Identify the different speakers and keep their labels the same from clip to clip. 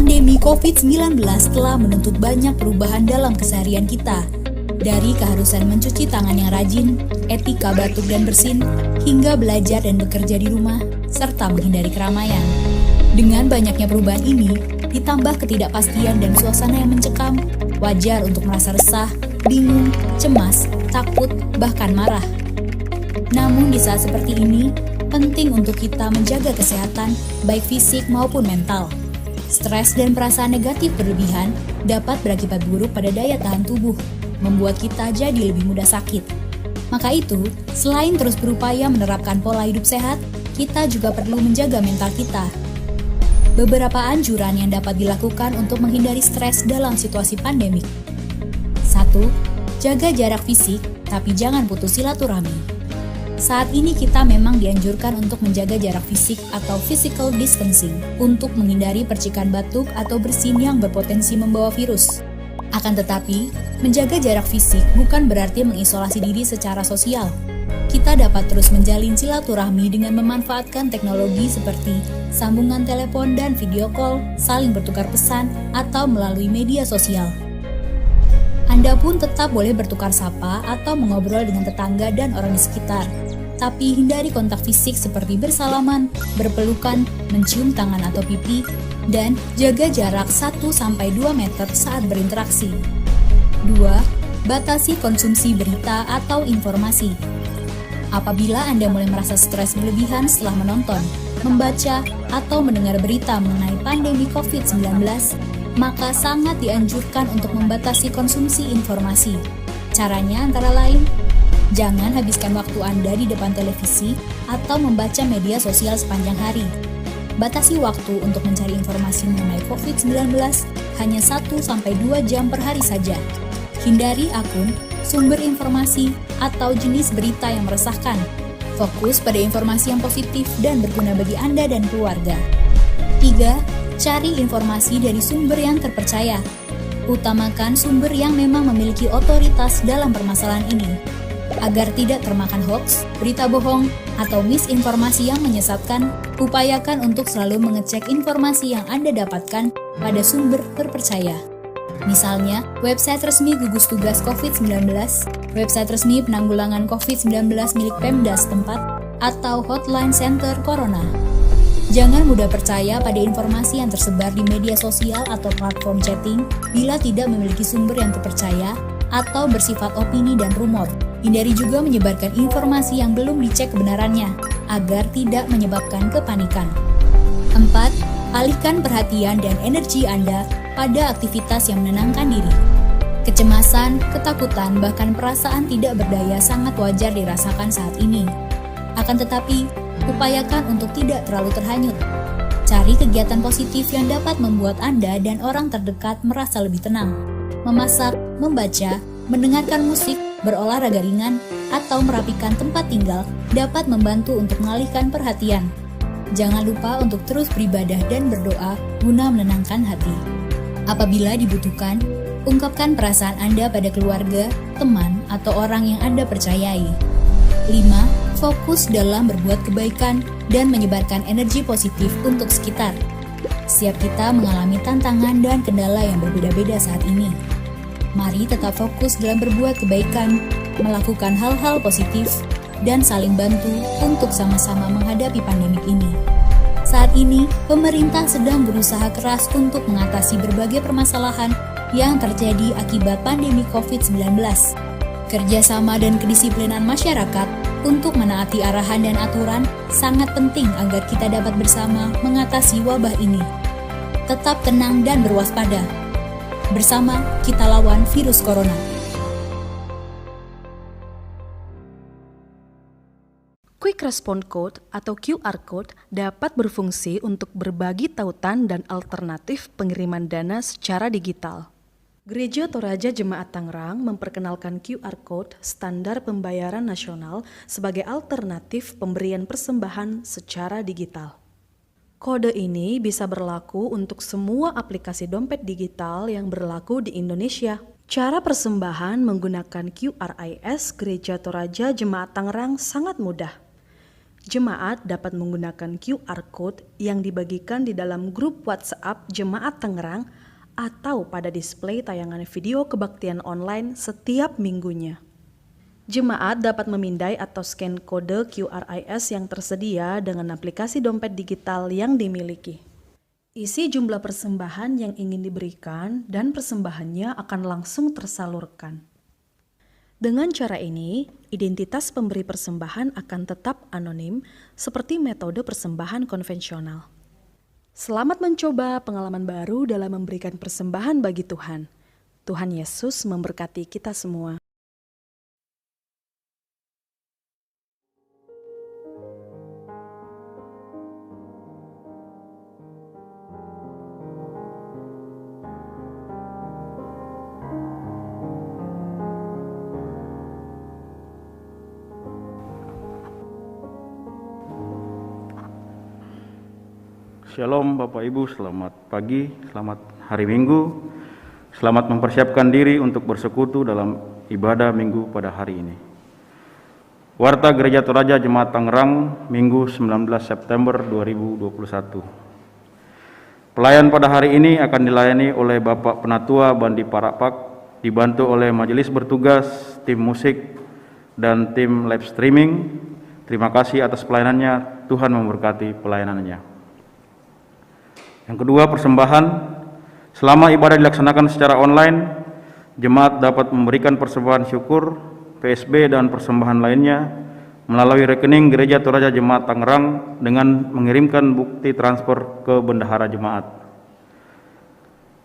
Speaker 1: Pandemi COVID-19 telah menuntut banyak perubahan dalam keseharian kita. Dari keharusan mencuci tangan yang rajin, etika batuk dan bersin, hingga belajar dan bekerja di rumah, serta menghindari keramaian. Dengan banyaknya perubahan ini, ditambah ketidakpastian dan suasana yang mencekam, wajar untuk merasa resah, bingung, cemas, takut, bahkan marah. Namun di saat seperti ini, penting untuk kita menjaga kesehatan, baik fisik maupun mental. Stres dan perasaan negatif berlebihan dapat berakibat buruk pada daya tahan tubuh, membuat kita jadi lebih mudah sakit. Maka itu, selain terus berupaya menerapkan pola hidup sehat, kita juga perlu menjaga mental kita. Beberapa anjuran yang dapat dilakukan untuk menghindari stres dalam situasi pandemik. 1. Jaga jarak fisik, tapi jangan putus silaturahmi. Saat ini kita memang dianjurkan untuk menjaga jarak fisik atau physical distancing untuk menghindari percikan batuk atau bersin yang berpotensi membawa virus. Akan tetapi, menjaga jarak fisik bukan berarti mengisolasi diri secara sosial. Kita dapat terus menjalin silaturahmi dengan memanfaatkan teknologi seperti sambungan telepon dan video call, saling bertukar pesan, atau melalui media sosial. Anda pun tetap boleh bertukar sapa atau mengobrol dengan tetangga dan orang di sekitar. Tapi hindari kontak fisik seperti bersalaman, berpelukan, mencium tangan atau pipi, dan jaga jarak 1-2 meter saat berinteraksi. 2. Batasi konsumsi berita atau informasi. Apabila Anda mulai merasa stres berlebihan setelah menonton, membaca, atau mendengar berita mengenai pandemi COVID-19, maka sangat dianjurkan untuk membatasi konsumsi informasi. Caranya antara lain, jangan habiskan waktu Anda di depan televisi atau membaca media sosial sepanjang hari. Batasi waktu untuk mencari informasi mengenai COVID-19 hanya 1-2 jam per hari saja. Hindari akun, sumber informasi, atau jenis berita yang meresahkan. Fokus pada informasi yang positif dan berguna bagi Anda dan keluarga. 3. Cari informasi dari sumber yang terpercaya. Utamakan sumber yang memang memiliki otoritas dalam permasalahan ini. Agar tidak termakan hoax, berita bohong, atau misinformasi yang menyesatkan, upayakan untuk selalu mengecek informasi yang Anda dapatkan pada sumber terpercaya. Misalnya, website resmi gugus tugas COVID-19, website resmi penanggulangan COVID-19 milik Pemda setempat, atau hotline center Corona. Jangan mudah percaya pada informasi yang tersebar di media sosial atau platform chatting bila tidak memiliki sumber yang terpercaya atau bersifat opini dan rumor. Hindari juga menyebarkan informasi yang belum dicek kebenarannya, agar tidak menyebabkan kepanikan. 4. Alihkan perhatian dan energi Anda pada aktivitas yang menenangkan diri. Kecemasan, ketakutan, bahkan perasaan tidak berdaya sangat wajar dirasakan saat ini. Akan tetapi, upayakan untuk tidak terlalu terhanyut. Cari kegiatan positif yang dapat membuat Anda dan orang terdekat merasa lebih tenang. Memasak, membaca, mendengarkan musik, berolahraga ringan, atau merapikan tempat tinggal dapat membantu untuk mengalihkan perhatian. Jangan lupa untuk terus beribadah dan berdoa guna menenangkan hati. Apabila dibutuhkan, ungkapkan perasaan Anda pada keluarga, teman, atau orang yang Anda percayai. 5. Fokus dalam berbuat kebaikan dan menyebarkan energi positif untuk sekitar. Setiap kita mengalami tantangan dan kendala yang berbeda-beda saat ini. Mari tetap fokus dalam berbuat kebaikan, melakukan hal-hal positif, dan saling bantu untuk sama-sama menghadapi pandemik ini. Saat ini, pemerintah sedang berusaha keras untuk mengatasi berbagai permasalahan yang terjadi akibat pandemi COVID-19. Kerjasama dan kedisiplinan masyarakat untuk menaati arahan dan aturan sangat penting agar kita dapat bersama mengatasi wabah ini. Tetap tenang dan berwaspada. Bersama, kita lawan virus corona.
Speaker 2: Quick Response Code atau QR Code dapat berfungsi untuk berbagi tautan dan alternatif pengiriman dana secara digital. Gereja Toraja Jemaat Tangerang memperkenalkan QR Code standar pembayaran nasional sebagai alternatif pemberian persembahan secara digital. Kode ini bisa berlaku untuk semua aplikasi dompet digital yang berlaku di Indonesia. Cara persembahan menggunakan QRIS Gereja Toraja Jemaat Tangerang sangat mudah. Jemaat dapat menggunakan QR Code yang dibagikan di dalam grup WhatsApp Jemaat Tangerang atau pada display tayangan video kebaktian online setiap minggunya. Jemaat dapat memindai atau scan kode QRIS yang tersedia dengan aplikasi dompet digital yang dimiliki. Isi jumlah persembahan yang ingin diberikan dan persembahannya akan langsung tersalurkan. Dengan cara ini, identitas pemberi persembahan akan tetap anonim seperti metode persembahan konvensional. Selamat mencoba pengalaman baru dalam memberikan persembahan bagi Tuhan. Tuhan Yesus memberkati kita semua.
Speaker 3: Shalom Bapak Ibu, selamat pagi, selamat hari Minggu. Selamat mempersiapkan diri untuk bersekutu dalam ibadah Minggu pada hari ini. Warta Gereja Toraja Jemaat Tangerang, Minggu 19 September 2021. Pelayan pada hari ini akan dilayani oleh Bapak Penatua Bandi Parapak, dibantu oleh majelis bertugas, tim musik, dan tim live streaming. Terima kasih atas pelayanannya, Tuhan memberkati pelayanannya. Yang kedua, persembahan. Selama ibadah dilaksanakan secara online, jemaat dapat memberikan persembahan syukur, PSB, dan persembahan lainnya melalui rekening Gereja Toraja Jemaat Tangerang dengan mengirimkan bukti transfer ke bendahara jemaat.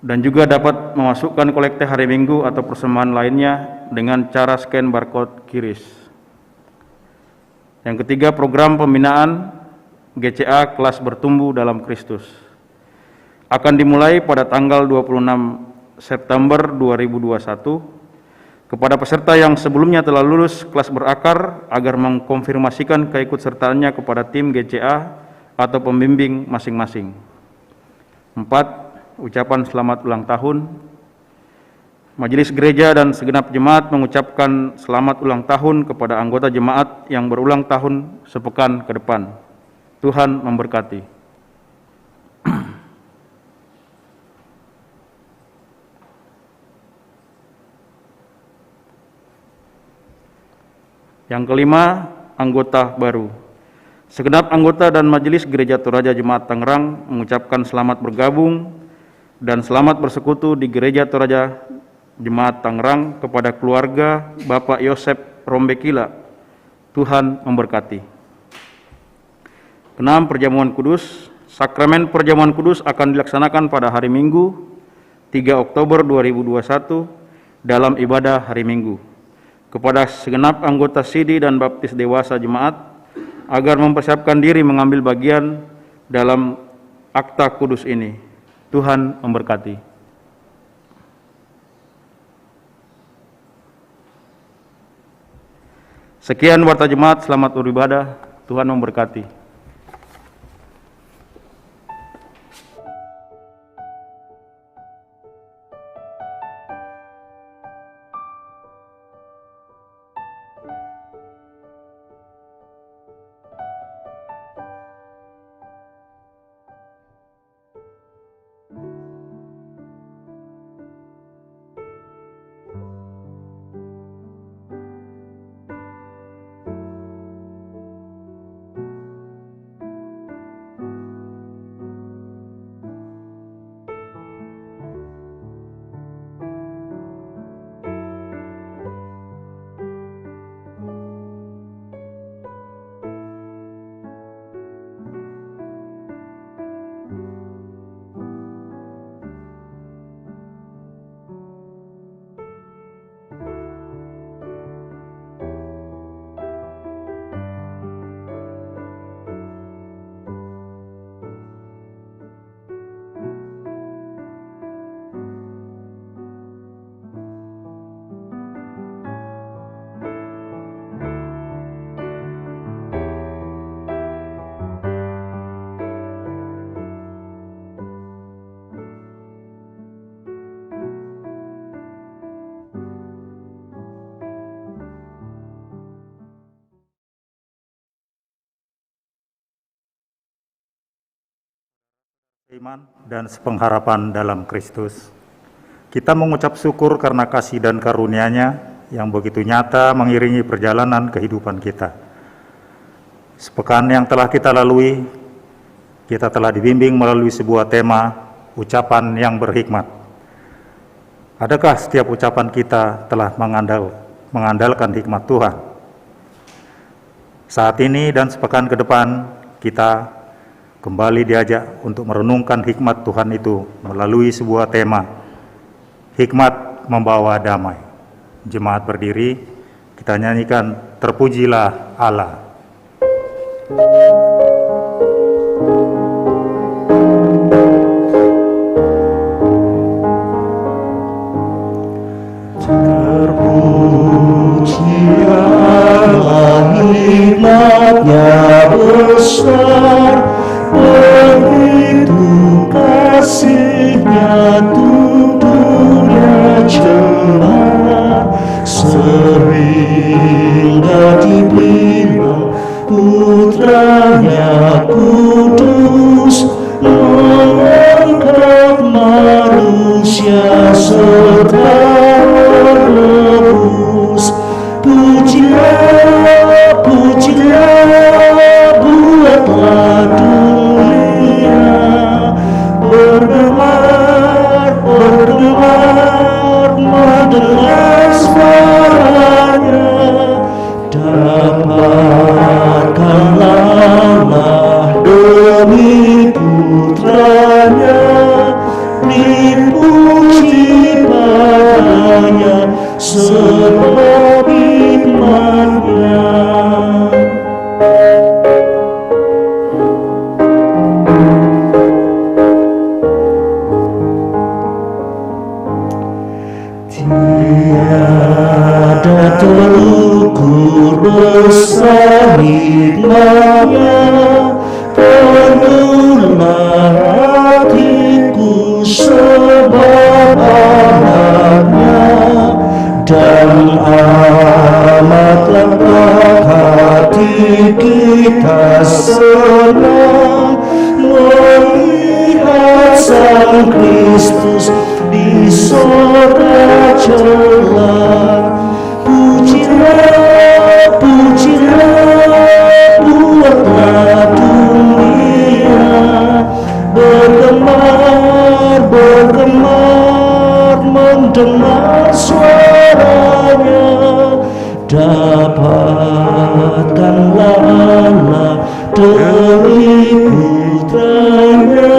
Speaker 3: Dan juga dapat memasukkan kolekte hari Minggu atau persembahan lainnya dengan cara scan barcode QRIS. Yang ketiga, program pembinaan GCA Kelas Bertumbuh dalam Kristus akan dimulai pada tanggal 26 September 2021 kepada peserta yang sebelumnya telah lulus kelas berakar agar mengkonfirmasikan keikutsertaannya kepada tim GCA atau pembimbing masing-masing. 4. Ucapan selamat ulang tahun. Majelis Gereja dan segenap jemaat mengucapkan selamat ulang tahun kepada anggota jemaat yang berulang tahun sepekan ke depan. Tuhan memberkati. Yang kelima, anggota baru. Segenap anggota dan Majelis Gereja Toraja Jemaat Tangerang mengucapkan selamat bergabung dan selamat bersekutu di Gereja Toraja Jemaat Tangerang kepada keluarga Bapak Yosep Rombekila. Tuhan memberkati. Keenam, perjamuan kudus. Sakramen perjamuan kudus akan dilaksanakan pada hari Minggu 3 Oktober 2021 dalam ibadah hari Minggu. Kepada segenap anggota Sidi dan Baptis Dewasa Jemaat agar mempersiapkan diri mengambil bagian dalam akta kudus ini. Tuhan memberkati. Sekian warta jemaat, selamat beribadah. Tuhan memberkati.
Speaker 4: Iman dan sepengharapan dalam Kristus. Kita mengucap syukur karena kasih dan karunia-Nya yang begitu nyata mengiringi perjalanan kehidupan kita. Sepekan yang telah kita lalui, kita telah dibimbing melalui sebuah tema, ucapan yang berhikmat. Adakah setiap ucapan kita telah mengandalkan hikmat Tuhan? Saat ini dan sepekan ke depan, kita kembali diajak untuk merenungkan hikmat Tuhan itu melalui sebuah tema, hikmat membawa damai. Jemaat berdiri, kita nyanyikan Terpujilah Allah.
Speaker 5: Terpujilah hikmat-Nya besar, begitu kasih-Nya untuk dunia cemara, sehingga diberikan Putra-Nya kudus, mengangkat manusia serta menebus. Pujilah, pujilah, buatlah dunia bergemar, bergemar, mendengar suaranya. Dapatkanlah demi Putra-Nya, dipuji padanya sebab hikmat-Nya. Tiada terukur besar hikmat-Nya, penuhlah hatiku sebab anaknya, dan amat lengkap hati kita senang melihat Sang Kristus di sorga celah. Pujilah, pujilah, buatlah dunia bergemar, bergemar, mendengar suaranya. Dapatkanlah Allah demi Putra-Nya,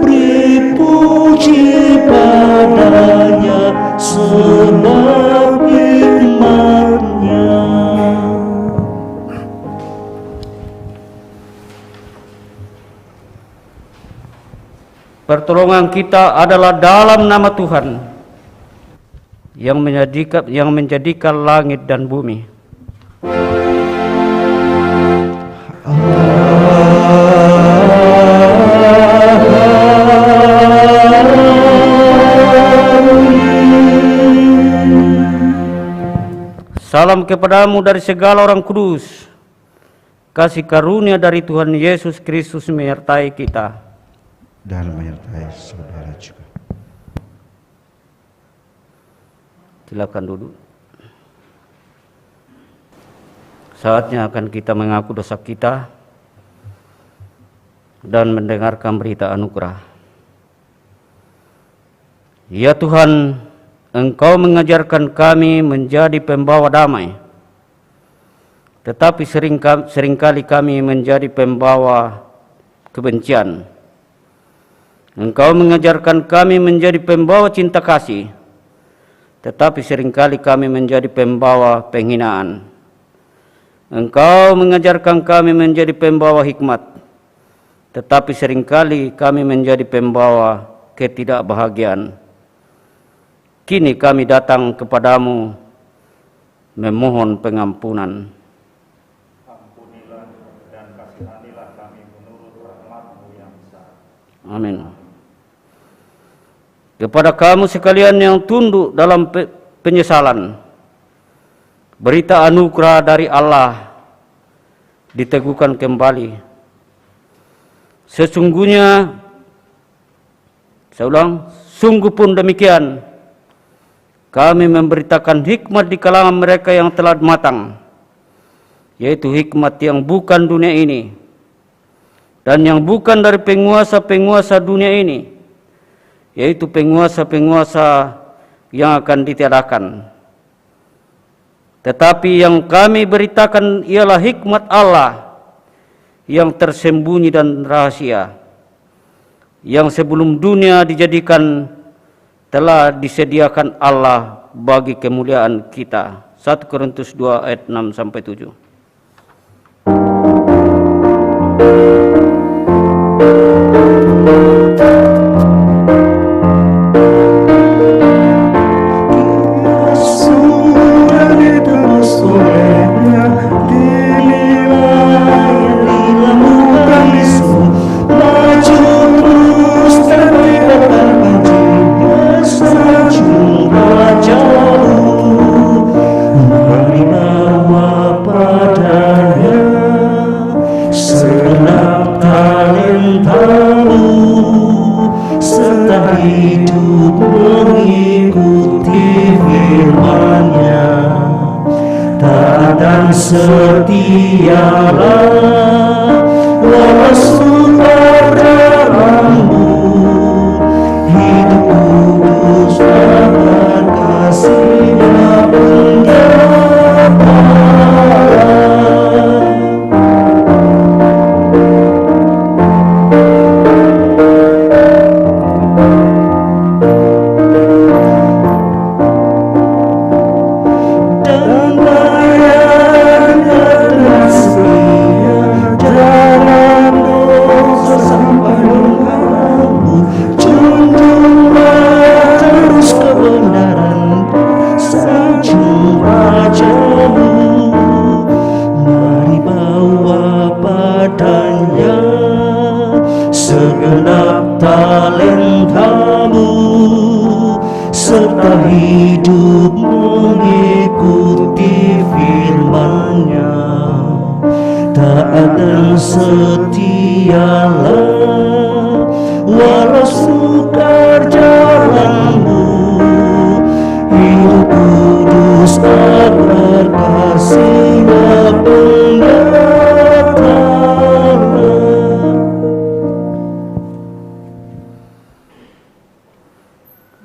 Speaker 5: beri puji padanya sebab hikmat-Nya.
Speaker 6: Pertolongan kita adalah dalam nama Tuhan yang menjadikan langit dan bumi. Salam kepadamu dari segala orang kudus. Kasih karunia dari Tuhan Yesus Kristus menyertai kita
Speaker 5: dan menyertai saudara juga.
Speaker 6: Silakan duduk. Saatnya akan kita mengaku dosa kita dan mendengarkan berita anugerah. Ya Tuhan, Engkau mengajarkan kami menjadi pembawa damai, tetapi seringkali kami menjadi pembawa kebencian. Engkau mengajarkan kami menjadi pembawa cinta kasih, tetapi seringkali kami menjadi pembawa penghinaan. Engkau mengajarkan kami menjadi pembawa hikmat, tetapi seringkali kami menjadi pembawa ketidakbahagiaan. Kini kami datang kepadamu memohon pengampunan.
Speaker 4: Ampunilah dan kasihanilah kami menurut rahmat-Mu yang besar.
Speaker 6: Amin. Kepada kamu sekalian yang tunduk dalam penyesalan, berita anugerah dari Allah diteguhkan kembali. Sesungguhnya Saya ulang, sungguh pun demikian. Kami memberitakan hikmat di kalangan mereka yang telah matang, yaitu hikmat yang bukan dunia ini, dan yang bukan dari penguasa-penguasa dunia ini, yaitu penguasa-penguasa yang akan ditiadakan. Tetapi yang kami beritakan ialah hikmat Allah yang tersembunyi dan rahasia, yang sebelum dunia dijadikan telah disediakan Allah bagi kemuliaan kita. 1 Korintus 2 ayat 6-7.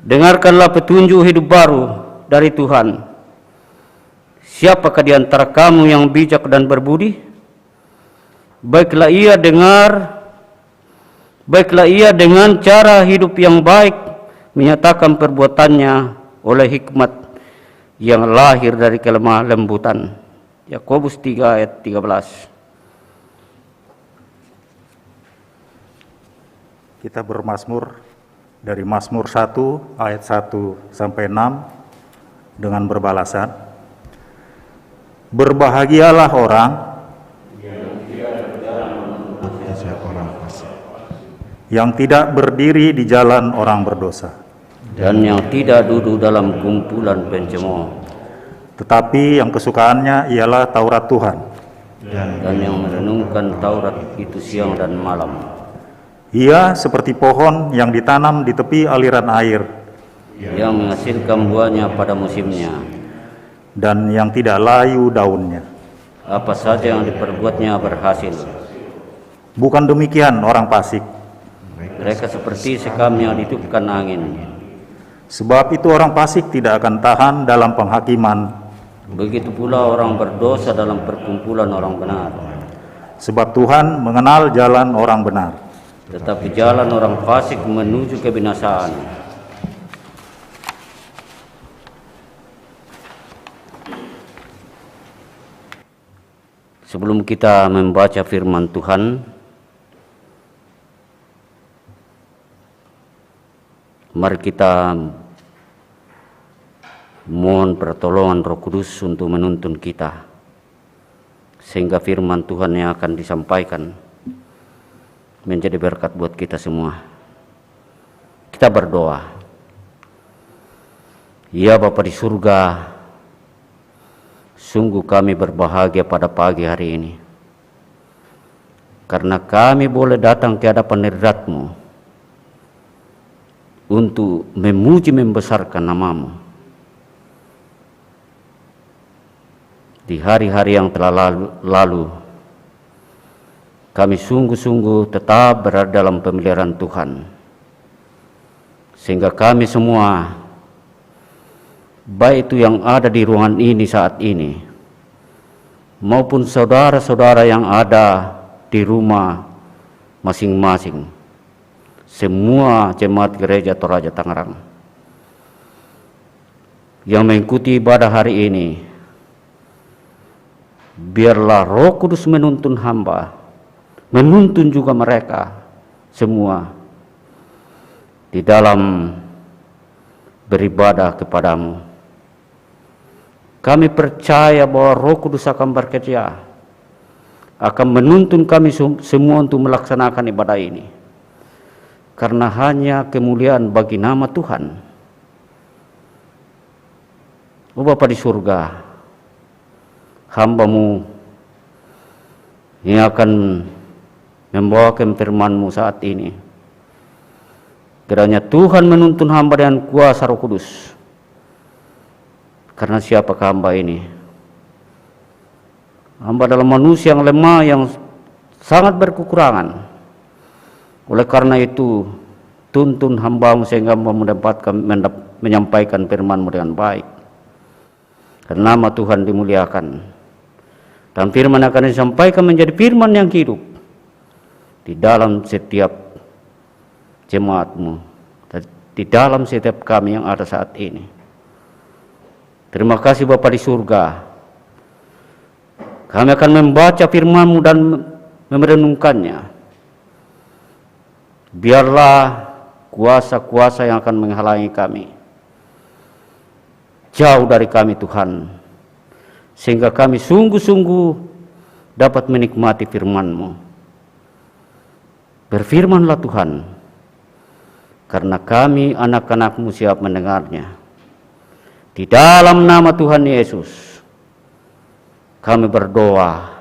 Speaker 6: Dengarkanlah petunjuk hidup baru dari Tuhan. Siapakah di antara kamu yang bijak dan berbudi? Baiklah ia dengan cara hidup yang baik menyatakan perbuatannya oleh hikmat yang lahir dari kelemah lembutan. Yakobus 3 ayat 13.
Speaker 4: Kita bermazmur dari Mazmur 1 ayat 1-6 dengan berbalasan. Berbahagialah orang yang tidak berdiri di jalan orang berdosa,
Speaker 6: dan yang tidak duduk dalam kumpulan pencemooh,
Speaker 4: tetapi yang kesukaannya ialah Taurat Tuhan,
Speaker 6: dan yang merenungkan Taurat itu siang dan malam.
Speaker 4: Ia seperti pohon yang ditanam di tepi aliran air,
Speaker 6: yang menghasilkan buahnya pada musimnya,
Speaker 4: dan yang tidak layu daunnya.
Speaker 6: Apa saja yang diperbuatnya berhasil.
Speaker 4: Bukan demikian orang fasik.
Speaker 6: Mereka seperti sekam yang ditiupkan angin.
Speaker 4: Sebab itu orang fasik tidak akan tahan dalam penghakiman.
Speaker 6: Begitu pula orang berdosa dalam perkumpulan orang benar.
Speaker 4: Sebab Tuhan mengenal jalan orang benar,
Speaker 6: tetapi jalan orang fasik menuju kebinasaan. Sebelum kita membaca firman Tuhan, mari kita mohon pertolongan Roh Kudus untuk menuntun kita, sehingga firman Tuhan yang akan disampaikan menjadi berkat buat kita semua. Kita berdoa. Ya Bapa di surga, sungguh kami berbahagia pada pagi hari ini, karena kami boleh datang ke hadapan hadirat-Mu untuk memuji membesarkan nama-Mu. Di hari-hari yang telah lalu, kami sungguh-sungguh tetap berada dalam pemeliharaan Tuhan, sehingga kami semua, baik itu yang ada di ruangan ini saat ini, maupun saudara-saudara yang ada di rumah masing-masing, semua jemaat Gereja Toraja Tangerang yang mengikuti ibadah hari ini, biarlah Roh Kudus menuntun hamba, menuntun juga mereka semua di dalam beribadah kepadamu. Kami percaya bahwa Roh Kudus akan bekerja, akan menuntun kami semua untuk melaksanakan ibadah ini, karena hanya kemuliaan bagi nama Tuhan. Oh Bapa di surga, hamba-Mu yang akan membawakan firman-Mu saat ini, kiranya Tuhan menuntun hamba dengan kuasa Roh Kudus. Karena siapakah hamba ini? Hamba adalah manusia yang lemah, yang sangat berkekurangan. Oleh karena itu, tuntun hamba-Mu sehingga mendapatkan menyampaikan firman-Mu dengan baik. Karena nama Tuhan dimuliakan. Dan firman akan disampaikan menjadi firman yang hidup di dalam setiap jemaat-Mu, di dalam setiap kami yang ada saat ini. Terima kasih Bapa di surga. Kami akan membaca firman-Mu dan merenungkannya. Biarlah kuasa-kuasa yang akan menghalangi kami jauh dari kami Tuhan, sehingga kami sungguh-sungguh dapat menikmati firman-Mu. Berfirmanlah Tuhan, karena kami anak-anak-Mu siap mendengarnya. Di dalam nama Tuhan Yesus, kami berdoa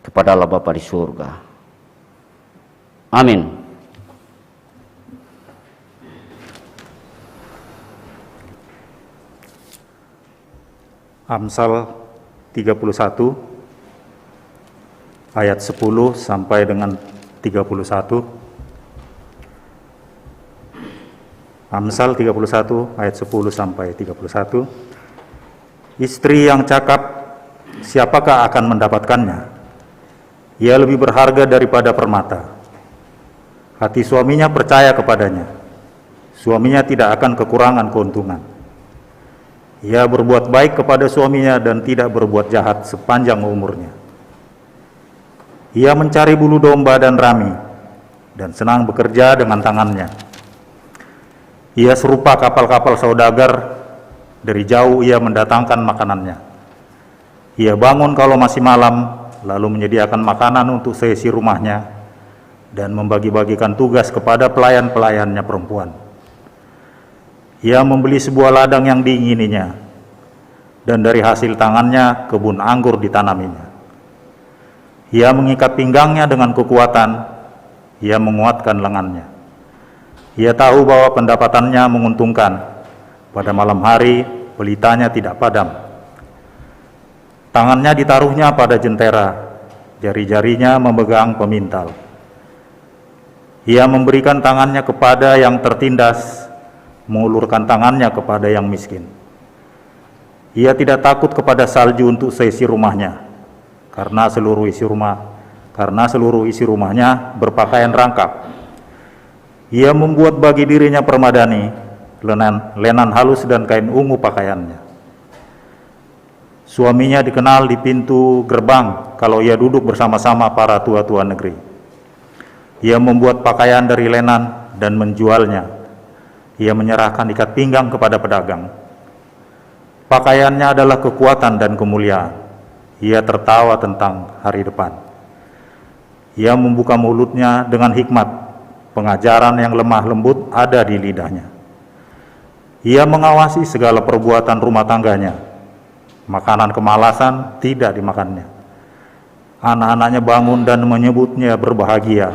Speaker 6: kepada Allah Bapa di surga. Amin.
Speaker 4: Amsal 31 ayat 10 sampai dengan 31. Amsal 31 ayat 10 sampai 31. Istri yang cakap, siapakah akan mendapatkannya? Ia lebih berharga daripada permata. Hati suaminya percaya kepadanya. Suaminya tidak akan kekurangan keuntungan. Ia berbuat baik kepada suaminya dan tidak berbuat jahat sepanjang umurnya. Ia mencari bulu domba dan rami, dan senang bekerja dengan tangannya. Ia serupa kapal-kapal saudagar, dari jauh ia mendatangkan makanannya. Ia bangun kalau masih malam, lalu menyediakan makanan untuk seisi rumahnya, dan membagi-bagikan tugas kepada pelayan-pelayannya perempuan. Ia membeli sebuah ladang yang diingininya, dan dari hasil tangannya kebun anggur ditanaminya. Ia mengikat pinggangnya dengan kekuatan, ia menguatkan lengannya. Ia tahu bahwa pendapatannya menguntungkan, pada malam hari pelitanya tidak padam. Tangannya ditaruhnya pada jentera, jari-jarinya memegang pemintal. Ia memberikan tangannya kepada yang tertindas, mengulurkan tangannya kepada yang miskin. Ia tidak takut kepada salju untuk seisi rumahnya, karena seluruh isi rumahnya berpakaian rangkap. Ia membuat bagi dirinya permadani, lenan halus dan kain ungu pakaiannya. Suaminya dikenal di pintu gerbang kalau ia duduk bersama-sama para tua-tua negeri. Ia membuat pakaian dari lenan dan menjualnya. Ia menyerahkan ikat pinggang kepada pedagang. Pakaiannya adalah kekuatan dan kemuliaan. Ia tertawa tentang hari depan. Ia membuka mulutnya dengan hikmat. Pengajaran yang lemah lembut ada di lidahnya. Ia mengawasi segala perbuatan rumah tangganya. Makanan kemalasan tidak dimakannya. Anak-anaknya bangun dan menyebutnya berbahagia.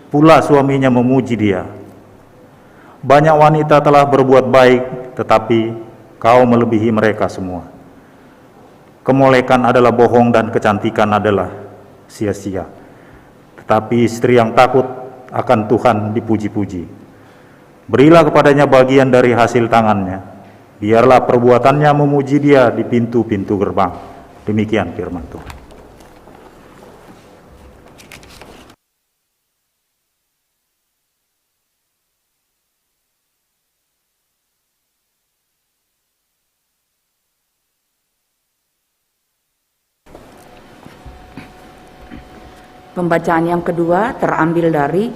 Speaker 4: Pula suaminya memuji dia. Banyak wanita telah berbuat baik, tetapi kau melebihi mereka semua. Kemolekan adalah bohong dan kecantikan adalah sia-sia. Tetapi istri yang takut akan Tuhan dipuji-puji. Berilah kepadanya bagian dari hasil tangannya. Biarlah perbuatannya memuji dia di pintu-pintu gerbang. Demikian firman Tuhan.
Speaker 7: Pembacaan yang kedua terambil dari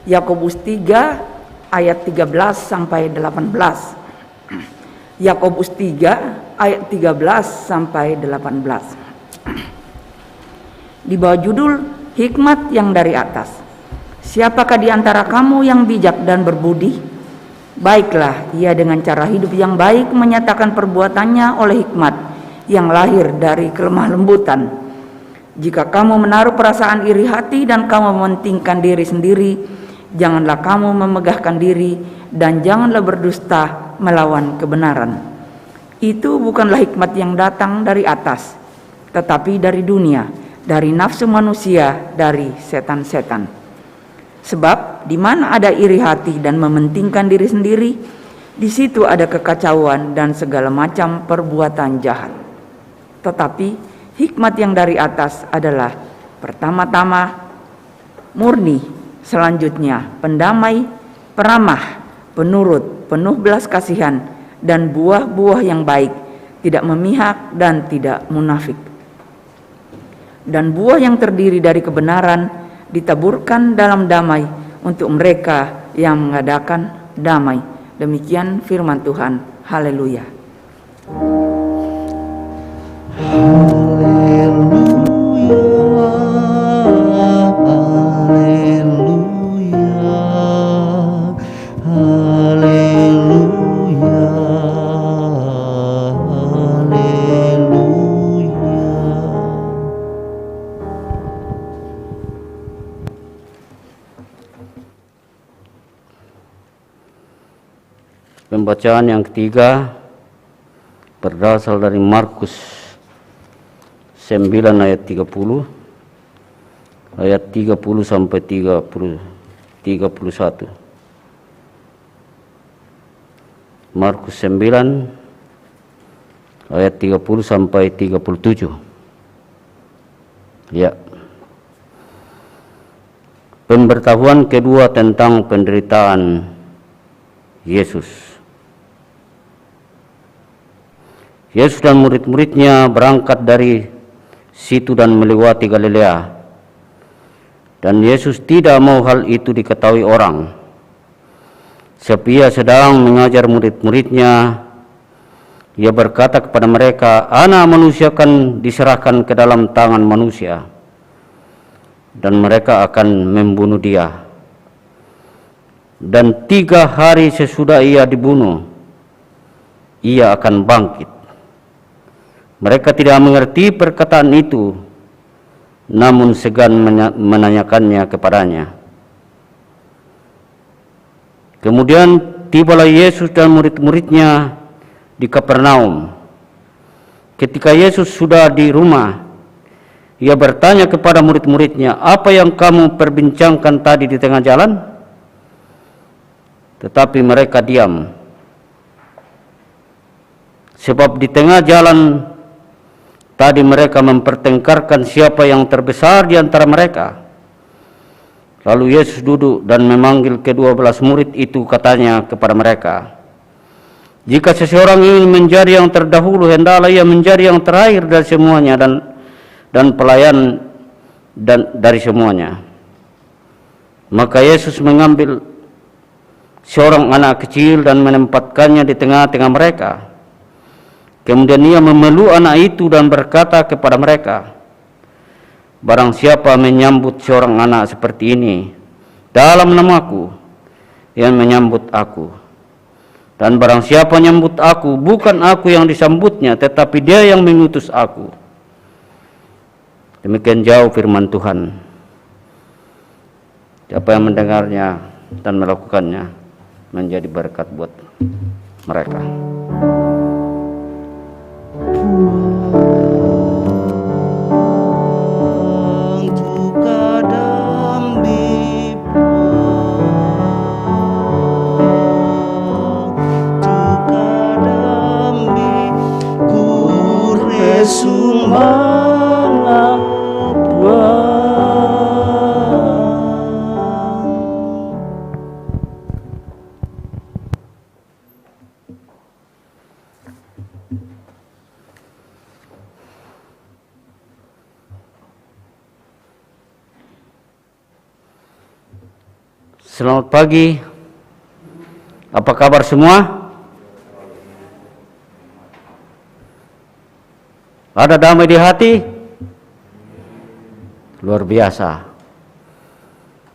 Speaker 7: Yakobus 3 ayat 13 sampai 18. Yakobus 3 ayat 13 sampai 18. Di bawah judul Hikmat yang dari atas. Siapakah di antara kamu yang bijak dan berbudi? Baiklah ia dengan cara hidup yang baik menyatakan perbuatannya oleh hikmat yang lahir dari kelemah lembutan. Jika kamu menaruh perasaan iri hati dan kamu mementingkan diri sendiri, janganlah kamu memegahkan diri dan janganlah berdusta melawan kebenaran. Itu bukanlah hikmat yang datang dari atas, tetapi dari dunia, dari nafsu manusia, dari setan-setan. Sebab di mana ada iri hati dan mementingkan diri sendiri, di situ ada kekacauan dan segala macam perbuatan jahat. Tetapi hikmat yang dari atas adalah pertama-tama murni, selanjutnya pendamai, peramah, penurut, penuh belas kasihan, dan buah-buah yang baik, tidak memihak dan tidak munafik. Dan buah yang terdiri dari kebenaran ditaburkan dalam damai untuk mereka yang mengadakan damai. Demikian firman Tuhan. Haleluya.
Speaker 6: Pembacaan yang ketiga berasal dari Markus 9 ayat 30 sampai 31. Markus 9 ayat 30 sampai 37. Ya. Pemberitahuan kedua tentang penderitaan Yesus. Yesus dan murid-muridnya berangkat dari situ dan melewati Galilea. Dan Yesus tidak mau hal itu diketahui orang. Sebab ia sedang mengajar murid-muridnya, ia berkata kepada mereka, Anak manusia akan diserahkan ke dalam tangan manusia, dan mereka akan membunuh dia. Dan 3 hari sesudah ia dibunuh, ia akan bangkit. Mereka tidak mengerti perkataan itu, namun segan menanyakannya kepadanya. Kemudian tibalah Yesus dan murid-muridnya di Kapernaum. Ketika Yesus sudah di rumah, ia bertanya kepada murid-muridnya, apa yang kamu perbincangkan tadi di tengah jalan? Tetapi mereka diam. Sebab di tengah jalan tadi mereka mempertengkarkan siapa yang terbesar di antara mereka. Lalu Yesus duduk dan memanggil ke-12 murid itu, katanya kepada mereka, jika seseorang ingin menjadi yang terdahulu, hendaklah ia menjadi yang terakhir dari semuanya dan pelayan dari semuanya. Maka Yesus mengambil seorang anak kecil dan menempatkannya di tengah-tengah mereka. Kemudian ia memeluk anak itu dan berkata kepada mereka, barang siapa menyambut seorang anak seperti ini dalam namaku, ia menyambut aku. Dan barang siapa menyambut aku, bukan aku yang disambutnya, tetapi dia yang mengutus aku. Demikian jauh firman Tuhan. Siapa yang mendengarnya dan melakukannya, menjadi berkat buat mereka. Selamat pagi. Apa kabar semua? Ada damai di hati? Luar biasa.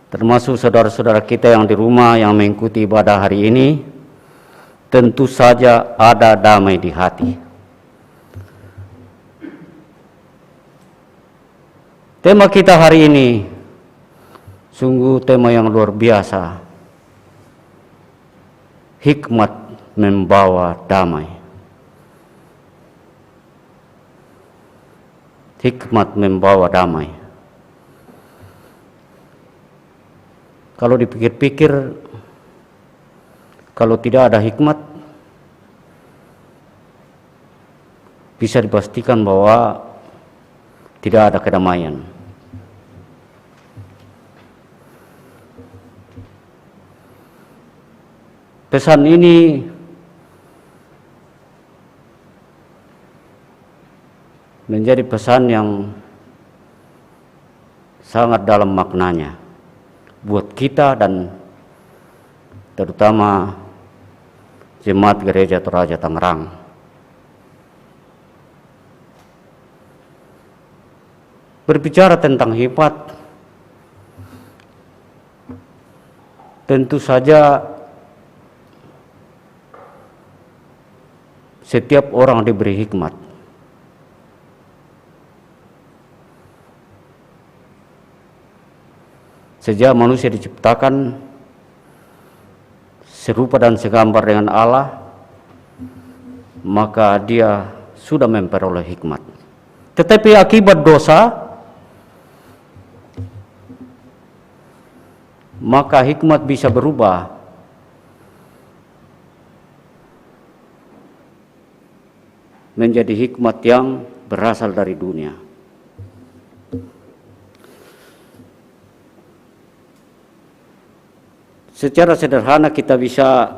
Speaker 6: Termasuk saudara-saudara kita yang di rumah yang mengikuti ibadah hari ini, tentu saja ada damai di hati. Tema kita hari ini sungguh tema yang luar biasa. Hikmat membawa damai. Hikmat membawa damai. Kalau dipikir-pikir, kalau tidak ada hikmat, bisa dipastikan bahwa tidak ada kedamaian. Pesan ini menjadi pesan yang sangat dalam maknanya buat kita dan terutama Jemaat Gereja Toraja Tangerang. Berbicara tentang hikmat, tentu saja setiap orang diberi hikmat. Sejak manusia diciptakan serupa dan segambar dengan Allah, maka dia sudah memperoleh hikmat. Tetapi akibat dosa, maka hikmat bisa berubah menjadi hikmat yang berasal dari dunia. Secara sederhana kita bisa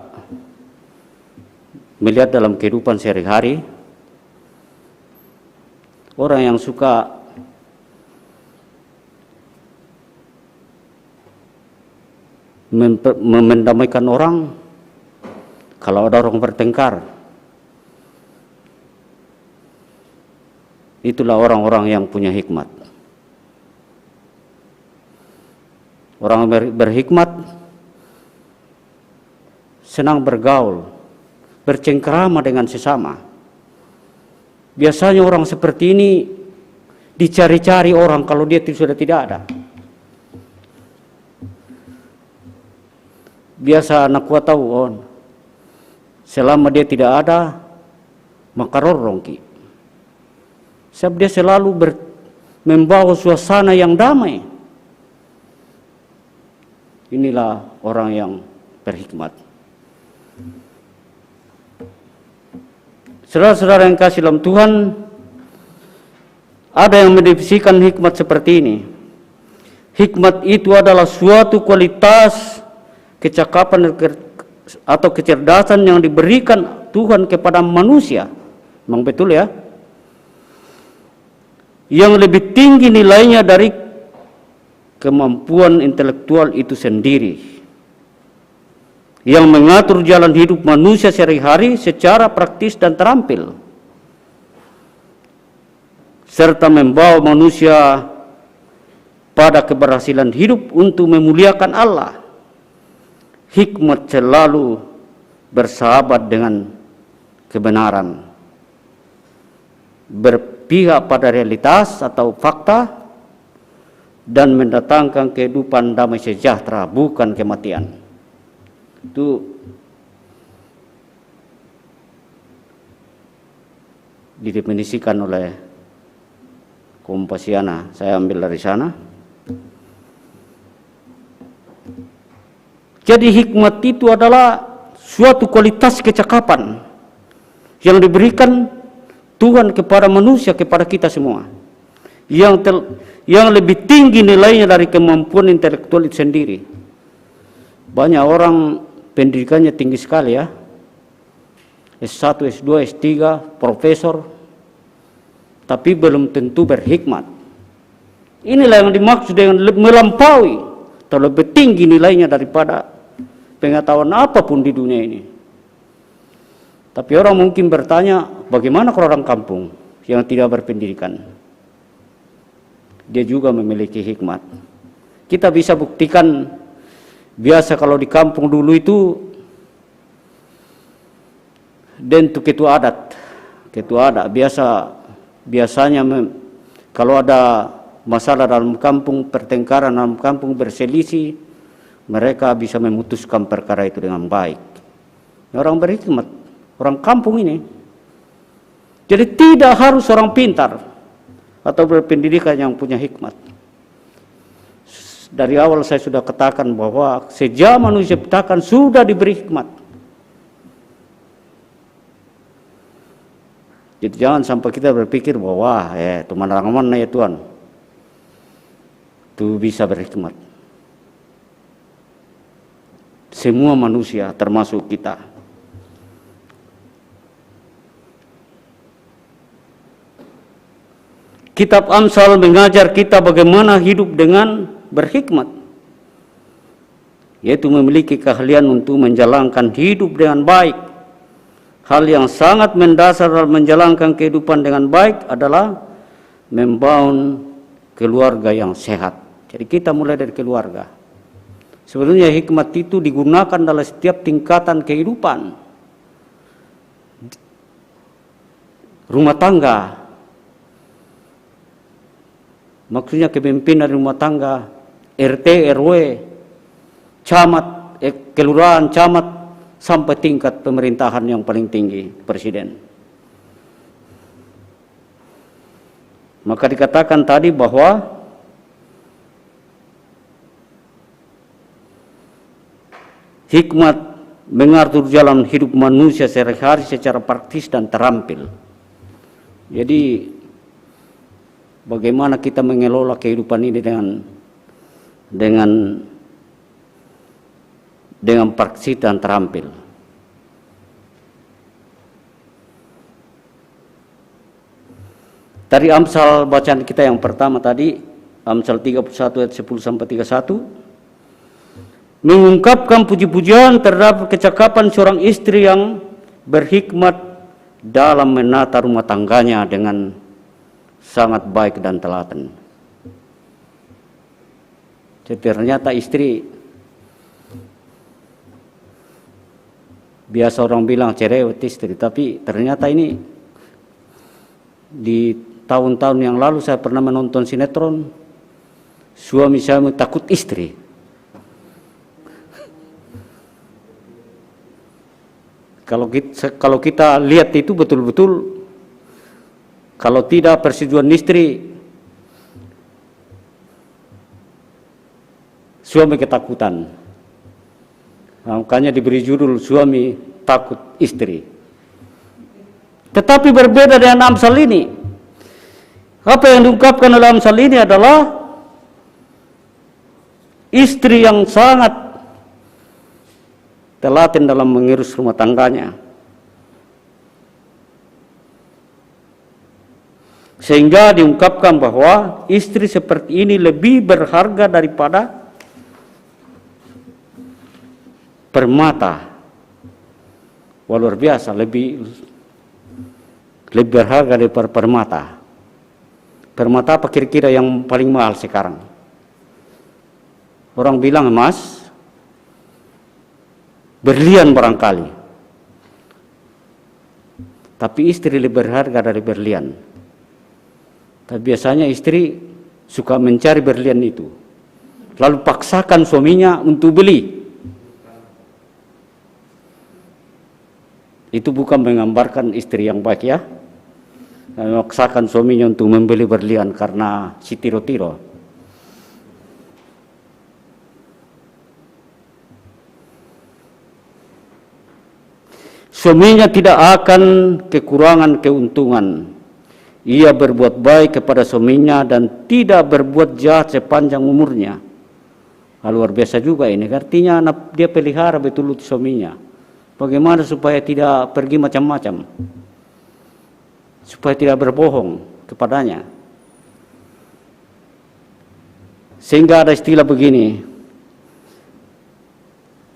Speaker 6: melihat dalam kehidupan sehari-hari, orang yang suka mendamaikan orang, kalau ada orang bertengkar, itulah orang-orang yang punya hikmat. Orang berhikmat senang bergaul, bercengkrama dengan sesama. Biasanya orang seperti ini dicari-cari orang kalau dia sudah tidak ada. Biasa anak kuat tahu, selama dia tidak ada, maka rorongki. Sebab dia selalu membawa suasana yang damai. Inilah orang yang berhikmat. Saudara-saudara yang kasih dalam Tuhan, ada yang mendefinisikan hikmat seperti ini. Hikmat itu adalah suatu kualitas, kecakapan atau kecerdasan yang diberikan Tuhan kepada manusia. Memang betul ya? Yang lebih tinggi nilainya dari kemampuan intelektual itu sendiri, yang mengatur jalan hidup manusia sehari-hari secara praktis dan terampil, serta membawa manusia pada keberhasilan hidup untuk memuliakan Allah. Hikmat selalu bersahabat dengan kebenaran, berpihak pada realitas atau fakta, dan mendatangkan kehidupan damai sejahtera, bukan kematian. Itu didefinisikan oleh Kompasiana, saya ambil dari sana. Jadi hikmat itu adalah suatu kualitas kecakapan yang diberikan Tuhan kepada manusia, kepada kita semua, yang lebih tinggi nilainya dari kemampuan intelektual itu sendiri. Banyak orang pendidikannya tinggi sekali ya, S1, S2, S3, profesor, tapi belum tentu berhikmat. Inilah yang dimaksud dengan melampaui atau lebih tinggi nilainya daripada pengetahuan apapun di dunia ini. Tapi orang mungkin bertanya, bagaimana kalau orang kampung yang tidak berpendidikan? Dia juga memiliki hikmat. Kita bisa buktikan, biasa kalau di kampung dulu itu, dan itu ketua adat biasanya kalau ada masalah dalam kampung, pertengkaran dalam kampung, berselisih, mereka bisa memutuskan perkara itu dengan baik. Orang berhikmat, orang kampung ini. Jadi tidak harus orang pintar atau berpendidikan yang punya hikmat. Dari awal saya sudah katakan bahwa sejak manusia diciptakan sudah diberi hikmat. Jadi jangan sampai kita berpikir bahwa Tuhan mana ya Tuhan, itu bisa berhikmat. Semua manusia termasuk kita. Kitab Amsal mengajar kita bagaimana hidup dengan berhikmat, yaitu memiliki keahlian untuk menjalankan hidup dengan baik. Hal yang sangat mendasar dalam menjalankan kehidupan dengan baik adalah membangun keluarga yang sehat. Jadi kita mulai dari keluarga. Sebenarnya hikmat itu digunakan dalam setiap tingkatan kehidupan. Rumah tangga, maksudnya kepemimpinan rumah tangga, RT, RW, camat, kelurahan, camat, sampai tingkat pemerintahan yang paling tinggi, presiden. Maka dikatakan tadi bahwa hikmat mengatur jalan hidup manusia sehari-hari secara praktis dan terampil. Jadi bagaimana kita mengelola kehidupan ini dengan praktis dan terampil. Dari Amsal bacaan kita yang pertama tadi, Amsal 31 ayat 10 sampai 31, mengungkapkan puji-pujian terhadap kecakapan seorang istri yang berhikmat dalam menata rumah tangganya dengan sangat baik dan telaten. Jadi ternyata istri, biasa orang bilang cerewet istri, tapi ternyata ini di tahun-tahun yang lalu saya pernah menonton sinetron, suami saya takut istri. Kalau kita lihat itu betul-betul, kalau tidak persetujuan istri, suami ketakutan. Makanya diberi judul suami takut istri. Tetapi berbeda dengan Amsal ini. Apa yang diungkapkan dalam Amsal ini adalah istri yang sangat telaten dalam mengurus rumah tangganya. Sehingga diungkapkan bahwa istri seperti ini lebih berharga daripada permata. Wah, luar biasa, lebih berharga daripada permata. Permata apa kira-kira yang paling mahal sekarang? Orang bilang emas, berlian barangkali. Tapi istri lebih berharga dari berlian. Tapi biasanya istri suka mencari berlian itu, lalu paksakan suaminya untuk beli. itu bukan menggambarkan istri yang baik ya, memaksakan suaminya untuk membeli berlian karena si tiro-tiro. Suaminya tidak akan kekurangan keuntungan. Ia berbuat baik kepada suaminya dan tidak berbuat jahat sepanjang umurnya. Luar biasa juga ini, artinya dia pelihara betul suaminya. Bagaimana supaya tidak pergi macam-macam, supaya tidak berbohong kepadanya. Sehingga ada istilah begini,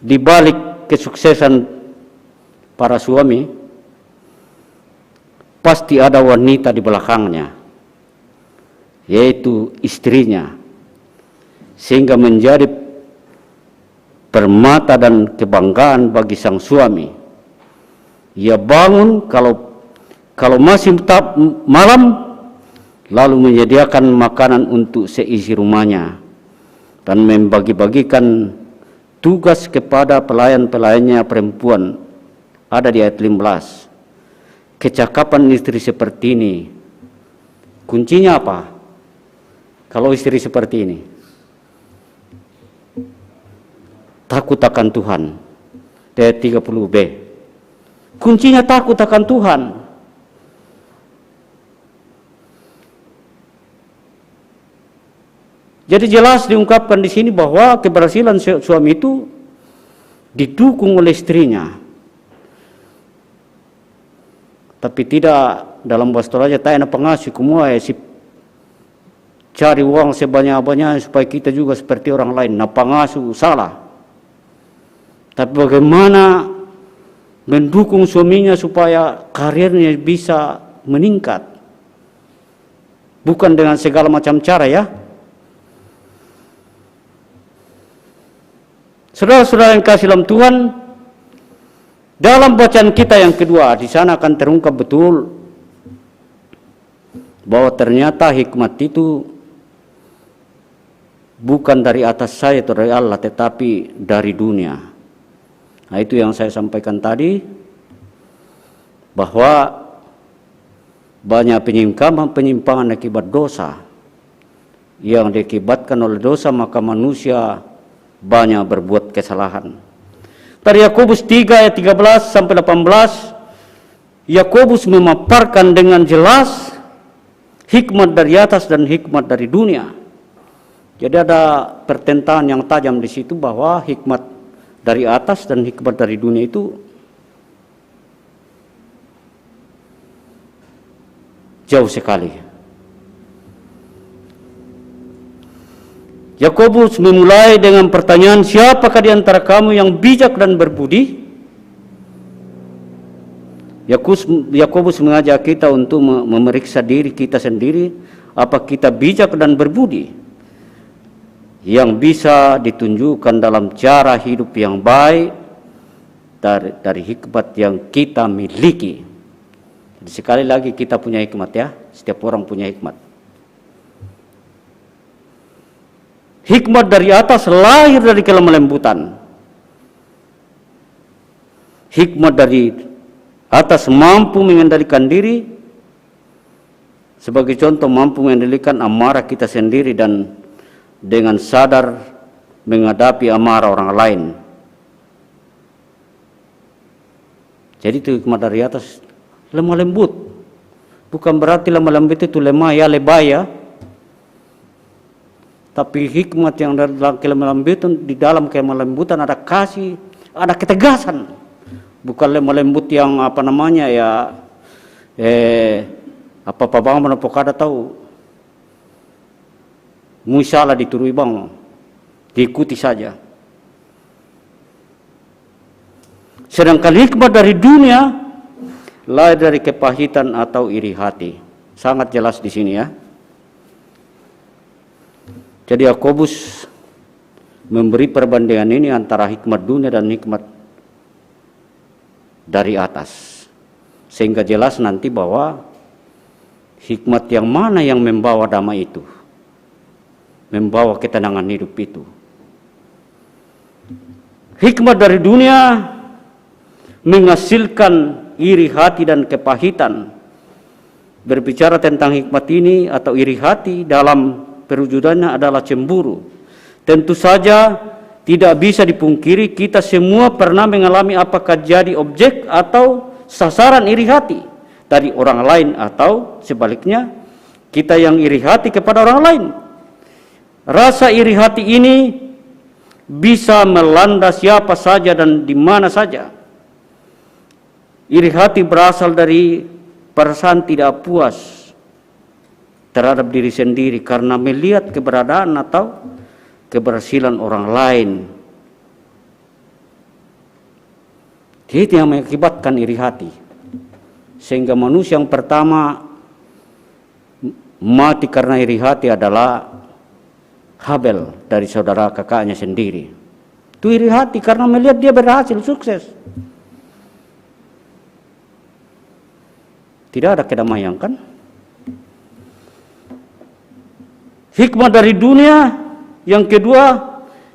Speaker 6: di balik kesuksesan para suami, pasti ada wanita di belakangnya, yaitu istrinya, sehingga menjadi permata dan kebanggaan bagi sang suami. Ia bangun kalau masih tetap malam, lalu menyediakan makanan untuk seisi rumahnya dan membagi-bagikan tugas kepada pelayan-pelayannya perempuan. Ada di ayat 15. Kecakapan istri seperti ini, kuncinya apa? Kalau istri seperti ini, takut akan Tuhan. Ayat 30b. Kuncinya takut akan Tuhan. Jadi jelas diungkapkan di sini bahwa keberhasilan suami itu didukung oleh istrinya. Tapi tidak dalam bahasa Toraja tak enak pengasuh kumua si cari uang sebanyak-banyaknya supaya kita juga seperti orang lain. Nah pengasuh salah. Tapi bagaimana mendukung suaminya supaya karirnya bisa meningkat. Bukan dengan segala macam cara ya. Saudara-saudara yang kasih dalam Tuhan, dalam bacaan kita yang kedua, di sana akan terungkap betul bahwa ternyata hikmat itu bukan dari atas saya atau dari Allah, tetapi dari dunia. Nah itu yang saya sampaikan tadi, bahwa banyak penyimpangan akibat dosa. Yang diakibatkan oleh dosa, maka manusia banyak berbuat kesalahan. Dari Yakobus 3 ayat 13 sampai 18, Yakobus memaparkan dengan jelas hikmat dari atas dan hikmat dari dunia. Jadi ada pertentangan yang tajam di situ bahwa hikmat dari atas dan hikmat dari dunia itu jauh sekali. Yakobus memulai dengan pertanyaan, siapakah di antara kamu yang bijak dan berbudi? Yakobus mengajak kita untuk memeriksa diri kita sendiri, apa kita bijak dan berbudi yang bisa ditunjukkan dalam cara hidup yang baik dari hikmat yang kita miliki. Jadi sekali lagi kita punya hikmat ya, setiap orang punya hikmat. Hikmat dari atas lahir dari kelembutan. Hikmat dari atas mampu mengendalikan diri. Sebagai contoh, mampu mengendalikan amarah kita sendiri dan dengan sadar menghadapi amarah orang lain. Jadi itu hikmat dari atas, lemah lembut. Bukan berarti lemah lembut itu lemah ya lebay ya. Tapi hikmat yang dalam kelembutan, di dalam kelembutan ada kasih, ada ketegasan. Bukan lemah lembut yang apa namanya ya, apa bang mana pokada tahu. Musalah diturui bang, diikuti saja. Sedangkan hikmat dari dunia lahir dari kepahitan atau iri hati. Sangat jelas di sini ya. Jadi Yakobus memberi perbandingan ini antara hikmat dunia dan hikmat dari atas. Sehingga jelas nanti bahwa hikmat yang mana yang membawa damai itu, membawa ketenangan hidup itu. Hikmat dari dunia menghasilkan iri hati dan kepahitan. Berbicara tentang hikmat ini atau iri hati dalam perwujudannya adalah cemburu. Tentu saja tidak bisa dipungkiri kita semua pernah mengalami apakah jadi objek atau sasaran iri hati dari orang lain atau sebaliknya kita yang iri hati kepada orang lain. Rasa iri hati ini bisa melanda siapa saja dan di mana saja. Iri hati berasal dari perasaan tidak puas terhadap diri sendiri karena melihat keberadaan atau keberhasilan orang lain. Itu yang mengakibatkan iri hati. Sehingga manusia yang pertama mati karena iri hati adalah Habel dari saudara kakaknya sendiri. Itu iri hati karena melihat dia berhasil, sukses. Tidak ada kedamaian kan? Hikmah dari dunia yang kedua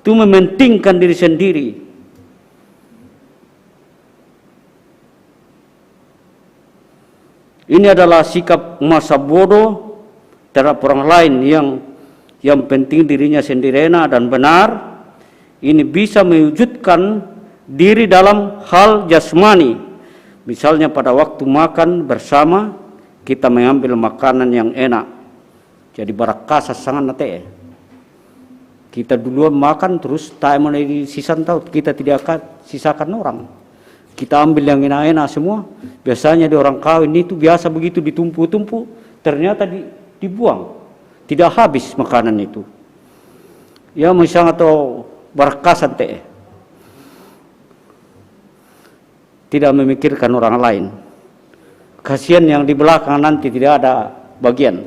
Speaker 6: itu mementingkan diri sendiri. Ini adalah sikap masa bodoh terhadap orang lain yang penting dirinya sendiri enak dan benar. Ini bisa mewujudkan diri dalam hal jasmani. Misalnya pada waktu makan bersama kita mengambil makanan yang enak. Jadi barakasa sangat nate. Kita duluan makan terus tak mulai sisan tahu kita tidak akan sisakan orang. Kita ambil yang enak-enak semua. Biasanya di orang kawin itu biasa begitu ditumpu-tumpu ternyata dibuang. Tidak habis makanan itu. Ya misalnya atau barakasa teh. Tidak memikirkan orang lain. Kasihan yang di belakang nanti tidak ada bagian.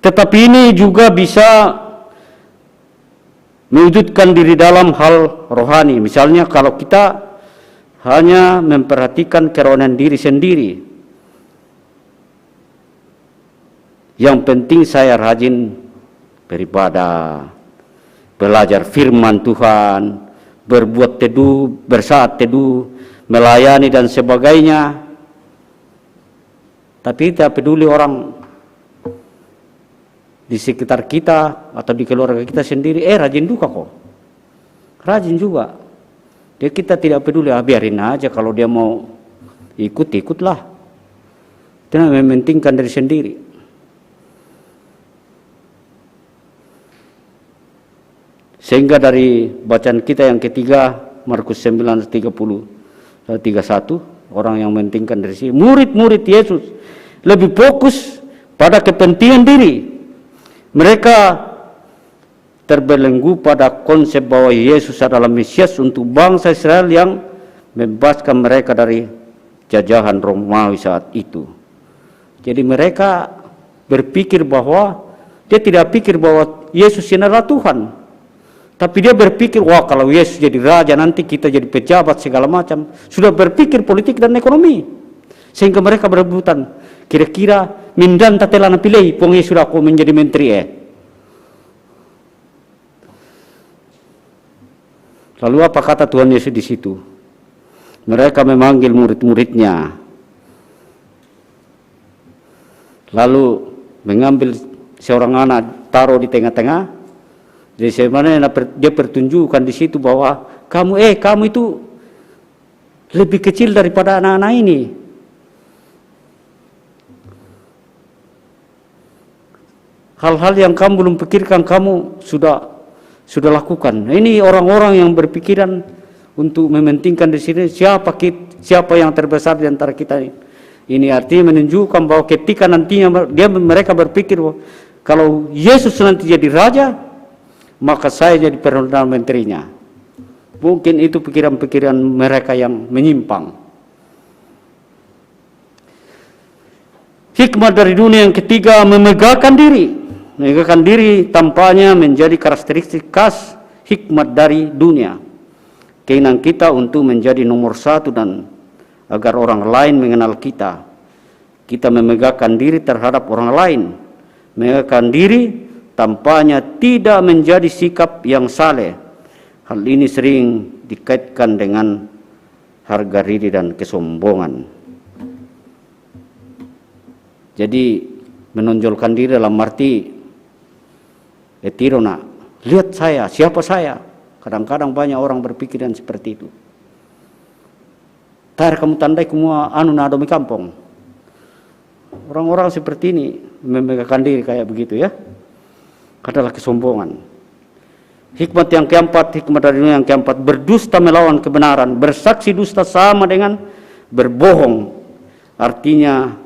Speaker 6: Tetapi ini juga bisa mewujudkan diri dalam hal rohani. Misalnya kalau kita hanya memperhatikan kerohanian diri sendiri. Yang penting saya rajin beribadah, belajar firman Tuhan, berbuat teduh, bersaat teduh, melayani dan sebagainya. Tapi tidak peduli orang di sekitar kita atau di keluarga kita sendiri, rajin juga kok. Rajin juga. Dia kita tidak peduli, biarin aja kalau dia mau ikutlah. Tidak mementingkan diri sendiri. Sehingga dari bacaan kita yang ketiga, Markus 9:30-31, orang yang mementingkan diri sendiri, murid-murid Yesus lebih fokus pada kepentingan diri. Mereka terbelenggu pada konsep bahwa Yesus adalah Mesias untuk bangsa Israel yang membebaskan mereka dari jajahan Romawi saat itu. Jadi mereka berpikir bahwa dia tidak pikir bahwa Yesus ini adalah Tuhan. Tapi dia berpikir, wah kalau Yesus jadi raja nanti kita jadi pejabat segala macam. Sudah berpikir politik dan ekonomi. Sehingga mereka berebutan. Kira-kira mindan tatelana pilih, pong Yesus sudah aku menjadi menteri Lalu apa kata Tuhan Yesus di situ? Mereka memanggil murid-muridnya. Lalu mengambil seorang anak, taruh di tengah-tengah. Jadi sebenarnya dia pertunjukkan di situ bahwa kamu itu lebih kecil daripada anak-anak ini. Hal-hal yang kamu belum pikirkan kamu sudah lakukan. Ini orang-orang yang berpikiran untuk mementingkan di sini siapa yang terbesar di antara kita ini. Ini artinya menunjukkan bahwa ketika nantinya mereka berpikir bahwa kalau Yesus nanti jadi raja, maka saya jadi perdana menterinya. Mungkin itu pikiran-pikiran mereka yang menyimpang. Hikmah dari dunia yang ketiga, memegahkan diri. Memegahkan diri tampaknya menjadi karakteristik khas hikmat dari dunia. Keinginan kita untuk menjadi nomor satu dan agar orang lain mengenal kita. Kita memegahkan diri terhadap orang lain. Memegahkan diri tampaknya tidak menjadi sikap yang saleh. Hal ini sering dikaitkan dengan harga diri dan kesombongan. Jadi menonjolkan diri dalam arti etirona, lihat saya, siapa saya. Kadang-kadang banyak orang berpikiran seperti itu. Tar kamu tandai semua anu nado mi kampung. Orang-orang seperti ini memegahkan diri kayak begitu ya, adalah kesombongan. Hikmat yang keempat, hikmat dari dunia yang keempat, berdusta melawan kebenaran. Bersaksi dusta sama dengan berbohong. Artinya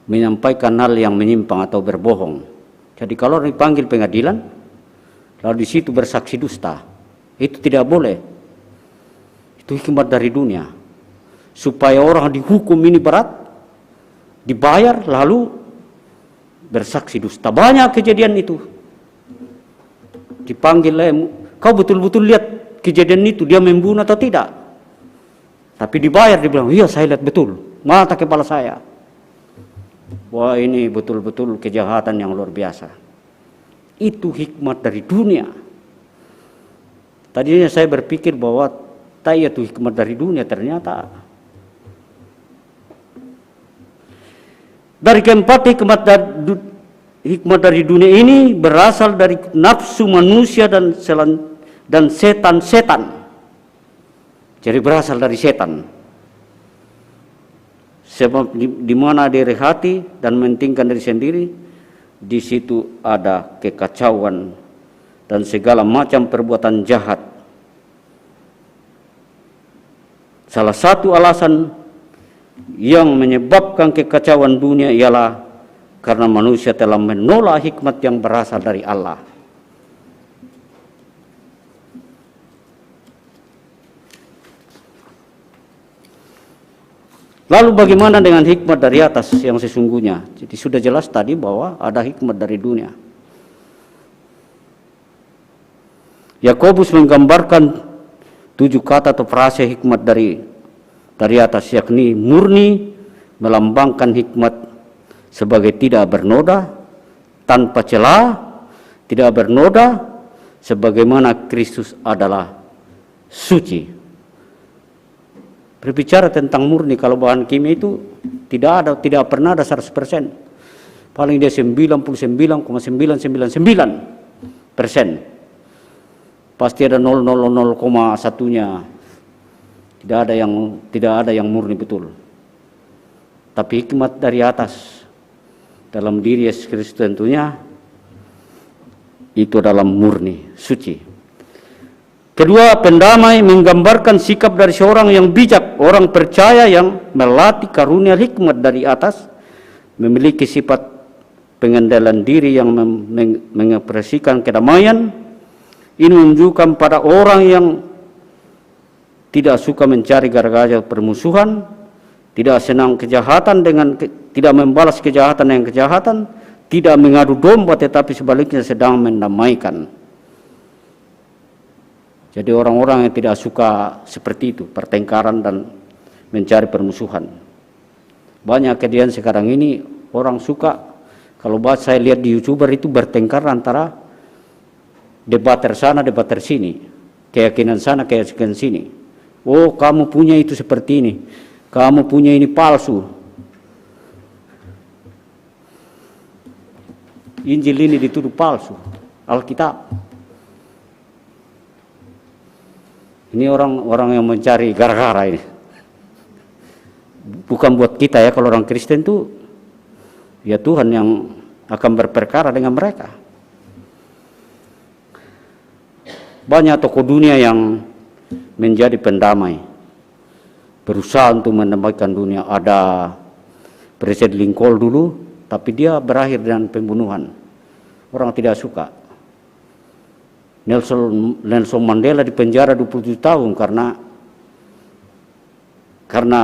Speaker 6: menyampaikan hal yang menyimpang atau berbohong. Jadi kalau dipanggil pengadilan, lalu di situ bersaksi dusta, itu tidak boleh. Itu hikmat dari dunia. Supaya orang dihukum ini berat, dibayar, lalu bersaksi dusta. Banyak kejadian itu. Dipanggil, kau betul-betul lihat kejadian itu, dia membunuh atau tidak? Tapi dibayar, dibilang, iya saya lihat betul, mata kepala saya. Wah, ini betul-betul kejahatan yang luar biasa. Itu hikmat dari dunia. Tadinya saya berpikir bahwa itu hikmat dari dunia, ternyata dari keempat hikmat dari dunia ini berasal dari nafsu manusia dan setan-setan. Jadi berasal dari setan. Sebab di mana diri hati dan mementingkan diri sendiri, di situ ada kekacauan dan segala macam perbuatan jahat. Salah satu alasan yang menyebabkan kekacauan dunia ialah karena manusia telah menolak hikmat yang berasal dari Allah. Lalu bagaimana dengan hikmat dari atas yang sesungguhnya? Jadi sudah jelas tadi bahwa ada hikmat dari dunia. Yakobus menggambarkan 7 kata atau frase hikmat dari atas, yakni murni, melambangkan hikmat sebagai tidak bernoda, tanpa celah, tidak bernoda, sebagaimana Kristus adalah suci. Berbicara tentang murni, kalau bahan kimia itu tidak pernah ada 100%. Paling dia 99,999%. Pasti ada 0,0,1-nya. Tidak ada yang murni betul. Tapi hikmat dari atas dalam diri Yesus Kristus tentunya itu adalah murni, suci. Kedua, pendamai menggambarkan sikap dari seorang yang bijak, orang percaya yang melatih karunia hikmat dari atas, memiliki sifat pengendalian diri yang mengekspresikan kedamaian. Ini menunjukkan pada orang yang tidak suka mencari gara-gara permusuhan, tidak senang kejahatan tidak membalas kejahatan dengan kejahatan, tidak mengadu domba tetapi sebaliknya sedang mendamaikan. Jadi orang-orang yang tidak suka seperti itu, pertengkaran dan mencari permusuhan. Banyak kejadian sekarang ini orang suka, kalau saya lihat di YouTuber itu bertengkar antara debater sana, debater sini, keyakinan sana, keyakinan sini. Oh, kamu punya itu seperti ini, kamu punya ini palsu. Injil ini dituduh palsu, Alkitab. Ini orang-orang yang mencari gara-gara ini. Bukan buat kita ya, kalau orang Kristen tuh ya Tuhan yang akan berperkara dengan mereka. Banyak tokoh dunia yang menjadi pendamai, berusaha untuk mendamaikan dunia. Ada Presiden Lincoln dulu, tapi dia berakhir dengan pembunuhan. Orang tidak suka. Nelson Mandela dipenjara 27 tahun karena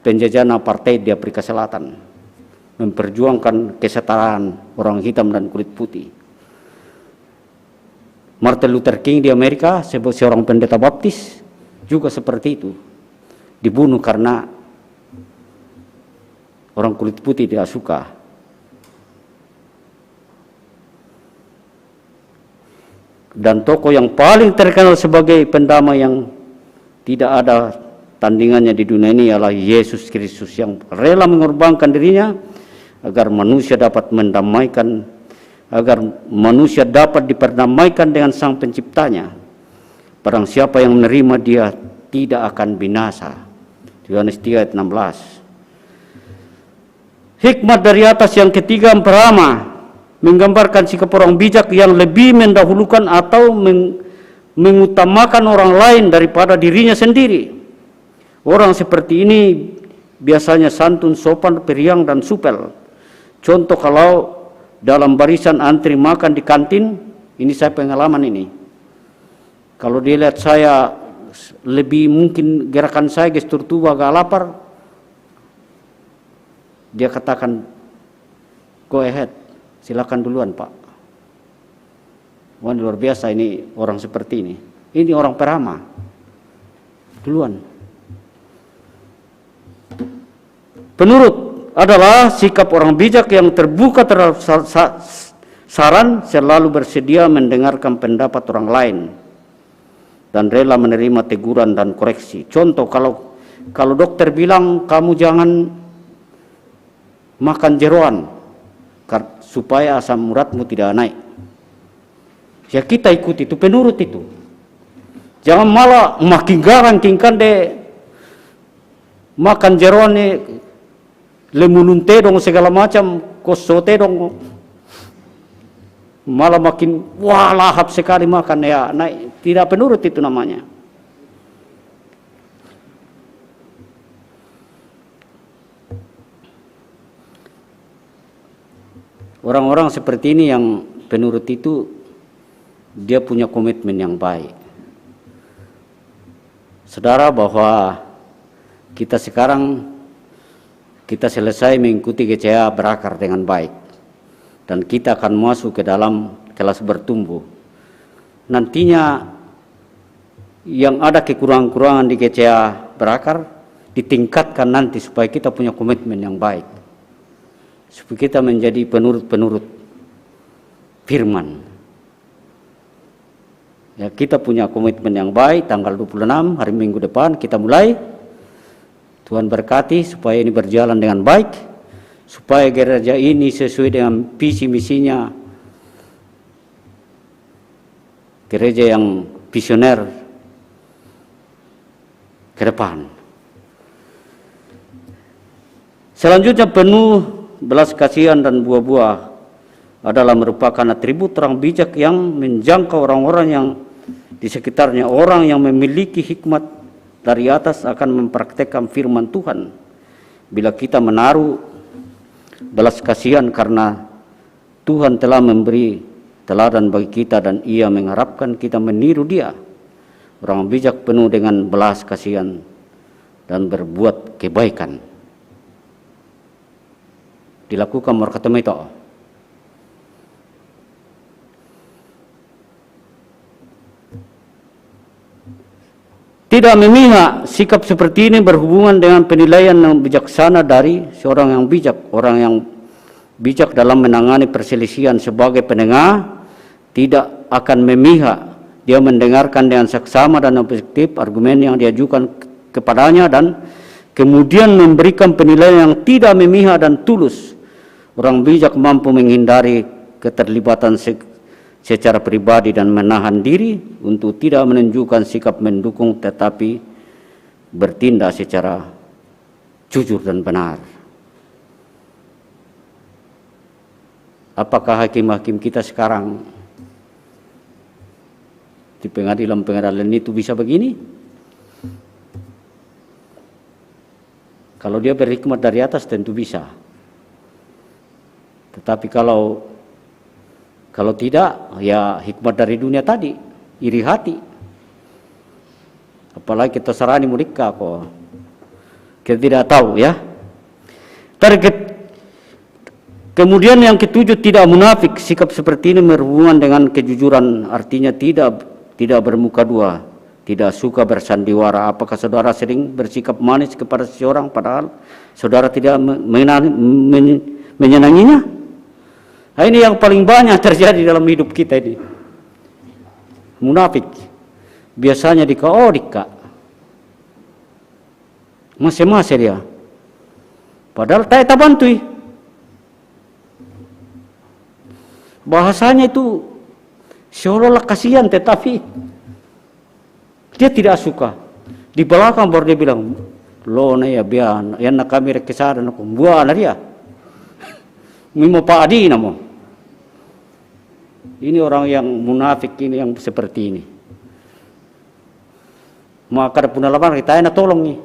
Speaker 6: penjajahan apartheid di Afrika Selatan, memperjuangkan kesetaraan orang hitam dan kulit putih. Martin Luther King di Amerika, seorang pendeta baptis, juga seperti itu, dibunuh karena orang kulit putih tidak suka. dan tokoh yang paling terkenal sebagai pendamai yang tidak ada tandingannya di dunia ini ialah Yesus Kristus yang rela mengorbankan dirinya agar manusia dapat mendamaikan, agar manusia dapat diperdamaikan dengan Sang Penciptanya. Barang siapa yang menerima Dia tidak akan binasa. Yohanes 3 ayat 16. Hikmat dari atas yang ketiga yang pertama menggambarkan sikap orang bijak yang lebih mendahulukan atau mengutamakan orang lain daripada dirinya sendiri. Orang seperti ini biasanya santun, sopan, periang, dan supel. Contoh kalau dalam barisan antri makan di kantin, ini saya pengalaman ini. Kalau dia lihat saya lebih mungkin gerakan saya gestur tubuh agak lapar, dia katakan, go ahead, silakan duluan Pak. Wah, luar biasa ini orang seperti ini. Ini orang peramah. Duluan. Penurut adalah sikap orang bijak yang terbuka terhadap saran, selalu bersedia mendengarkan pendapat orang lain dan rela menerima teguran dan koreksi. Contoh, kalau dokter bilang kamu jangan makan jeroan supaya asam uratmu tidak naik, ya kita ikut itu, penurut itu. Jangan malah makin garang kingkan de makan jeroan lemunun tedong segala macam, koso tedong, malah makin wah lahap sekali makan, ya naik, tidak penurut itu namanya. Orang-orang seperti ini yang penurut itu, dia punya komitmen yang baik. Saudara, bahwa kita sekarang kita selesai mengikuti GCA berakar dengan baik, dan kita akan masuk ke dalam kelas bertumbuh. Nantinya yang ada kekurangan-kekurangan di GCA berakar ditingkatkan nanti supaya kita punya komitmen yang baik, supaya kita menjadi penurut-penurut firman. Ya, kita punya komitmen yang baik. Tanggal 26 hari Minggu depan kita mulai. Tuhan berkati supaya ini berjalan dengan baik, supaya gereja ini sesuai dengan visi misinya, gereja yang visioner ke depan. Selanjutnya, penuh belas kasihan dan buah-buah adalah merupakan atribut orang bijak yang menjangkau orang-orang yang di sekitarnya. Orang yang memiliki hikmat dari atas akan mempraktekkan firman Tuhan. Bila kita menaruh belas kasihan karena Tuhan telah memberi teladan bagi kita dan Ia mengharapkan kita meniru Dia. Orang bijak penuh dengan belas kasihan dan berbuat kebaikan. Dilakukan markatama itu. Tidak memihak, sikap seperti ini berhubungan dengan penilaian yang bijaksana dari seorang yang bijak. Orang yang bijak dalam menangani perselisihan sebagai penengah tidak akan memihak. Dia mendengarkan dengan seksama dan objektif argumen yang diajukan kepadanya dan kemudian memberikan penilaian yang tidak memihak dan tulus. Orang bijak mampu menghindari keterlibatan secara pribadi dan menahan diri untuk tidak menunjukkan sikap mendukung, tetapi bertindak secara jujur dan benar. Apakah hakim-hakim kita sekarang di pengadilan-pengadilan itu bisa begini? Kalau dia berhikmat dari atas tentu bisa. Tetapi kalau tidak, ya hikmat dari dunia tadi, iri hati. Apalagi kita sarani mereka kok. Kita tidak tahu ya. Kemudian yang ketujuh, tidak munafik. Sikap seperti ini berhubungan dengan kejujuran, artinya tidak bermuka dua, tidak suka bersandiwara. Apakah saudara sering bersikap manis kepada seseorang padahal saudara tidak menyenanginya? Nah, ini yang paling banyak terjadi dalam hidup kita ini. munafik. Biasanya dikaodik kak. Masih dia. Padahal tak bantui. Bahasanya itu seolah-olah kasihan, tetapi dia tidak suka. Di belakang baru dia bilang, lo na ya biar, yang nak kami rekesada nak buat dia. Mimo Pak Adi namo. Ini orang yang munafik ini yang seperti ini. Maka punya lapan kita nak tolong nih.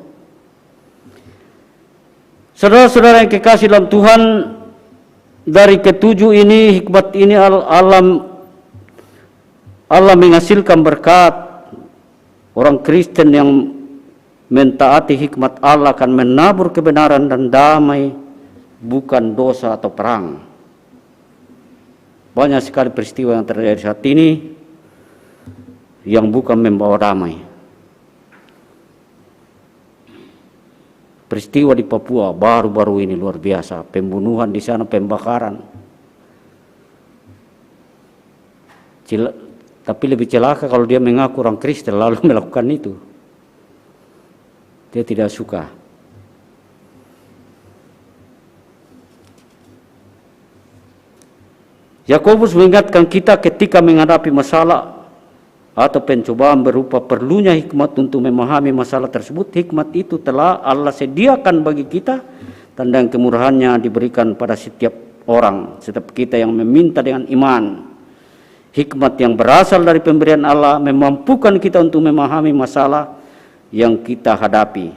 Speaker 6: Saudara-saudara yang kekasih dalam Tuhan, dari ketujuh ini, hikmat ini Allah menghasilkan berkat. Orang Kristen yang mentaati hikmat Allah akan menabur kebenaran dan damai, bukan dosa atau perang. Banyak sekali peristiwa yang terjadi saat ini yang bukan membawa damai. Peristiwa di Papua baru-baru ini luar biasa, pembunuhan di sana, pembakaran. Tapi lebih celaka kalau dia mengaku orang Kristen lalu melakukan itu. Dia tidak suka. Yakobus mengingatkan kita ketika menghadapi masalah atau pencobaan berupa perlunya hikmat untuk memahami masalah tersebut. Hikmat itu telah Allah sediakan bagi kita, tanda kemurahannya diberikan pada setiap orang, setiap kita yang meminta dengan iman. Hikmat yang berasal dari pemberian Allah memampukan kita untuk memahami masalah yang kita hadapi.